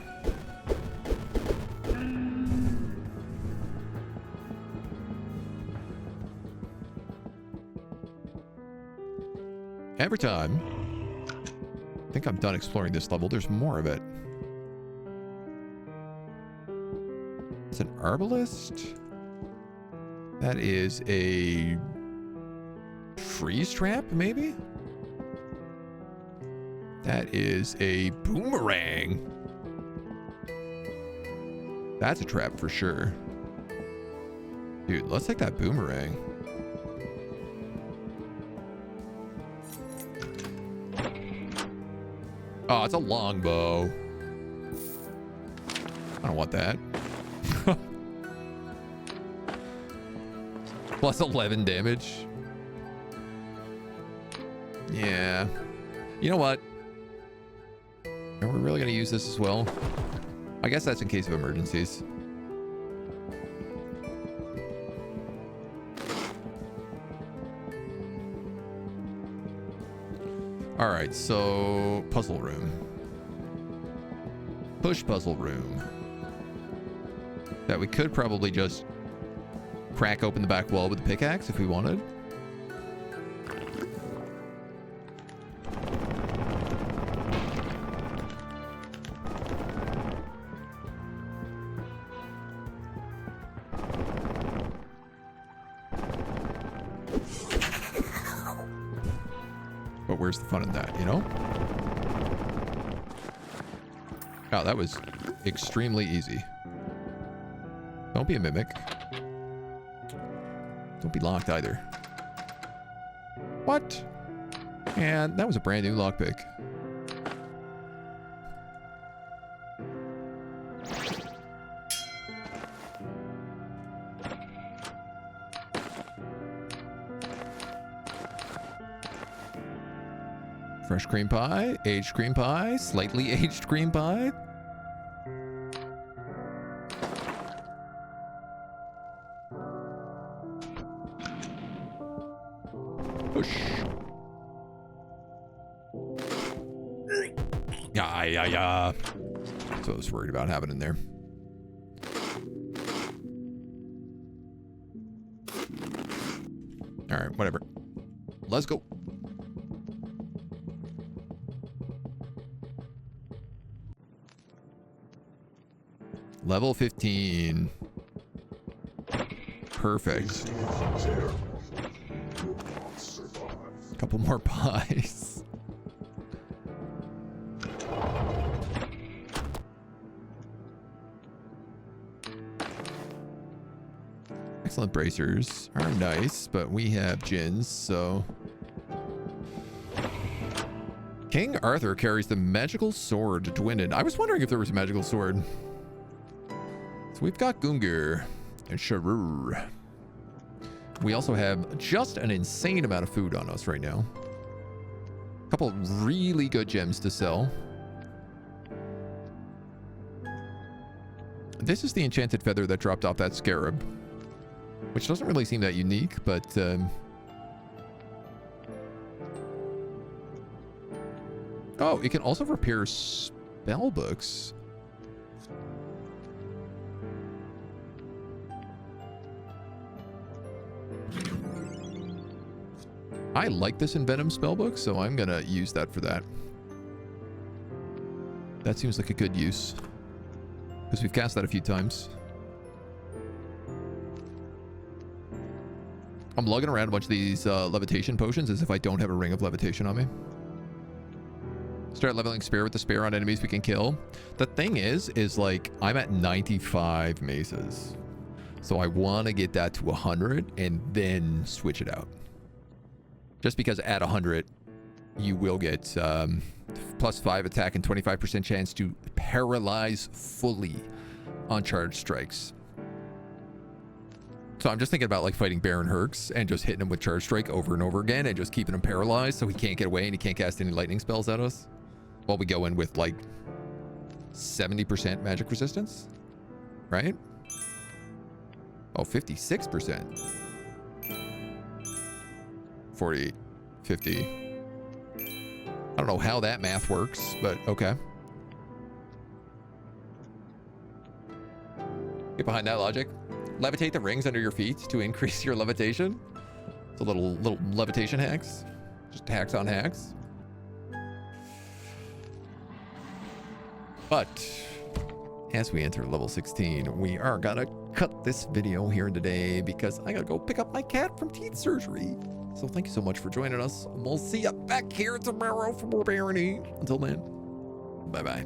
Every time. I think I'm done exploring this level. There's more of it. It's an herbalist. That is a freeze trap, maybe? That is a boomerang. That's a trap for sure. Dude, let's take that boomerang. Oh, it's a longbow. I don't want that. Plus 11 damage. Yeah. You know what? Are we really going to use this as well? I guess that's in case of emergencies. All right, so puzzle room. Push puzzle room. That we could probably just crack open the back wall with the pickaxe if we wanted. But where's the fun in that, you know? Oh, that was extremely easy. Don't be a mimic. Don't be locked either. What? And that was a brand new lockpick. Fresh cream pie, aged cream pie, slightly aged cream pie. Push. Yeah. That's what I was worried about having in there. All right, whatever. Let's go. Level 15. Perfect. Couple more pies. Excellent bracers are nice, but we have gins, so... King Arthur carries the magical sword Dwindon. I was wondering if there was a magical sword. So we've got Gungur and Sharur. We also have just an insane amount of food on us right now. A couple really good gems to sell. This is the enchanted feather that dropped off that scarab, which doesn't really seem that unique, but oh, it can also repair spell books. I like this Envenom spellbook, so I'm gonna use that for that. That seems like a good use, because we've cast that a few times. I'm lugging around a bunch of these levitation potions as if I don't have a ring of levitation on me. Start leveling spear with the spear on enemies we can kill. The thing is like, I'm at 95 maces. So I want to get that to 100 and then switch it out. Just because at 100, you will get +5 attack and 25% chance to paralyze fully on charged strikes. So I'm just thinking about like fighting Baron Herx and just hitting him with charge strike over and over again and just keeping him paralyzed so he can't get away and he can't cast any lightning spells at us. While we go in with like 70% magic resistance, right? Oh, 56%. 48, 50. I don't know how that math works, but okay. Get behind that logic. Levitate the rings under your feet to increase your levitation. It's a little levitation hacks. Just hacks on hacks. But as we enter level 16, we are gonna cut this video here today because I gotta go pick up my cat from teeth surgery. So thank you so much for joining us. We'll see you back here tomorrow for more Barony. Until then, bye-bye.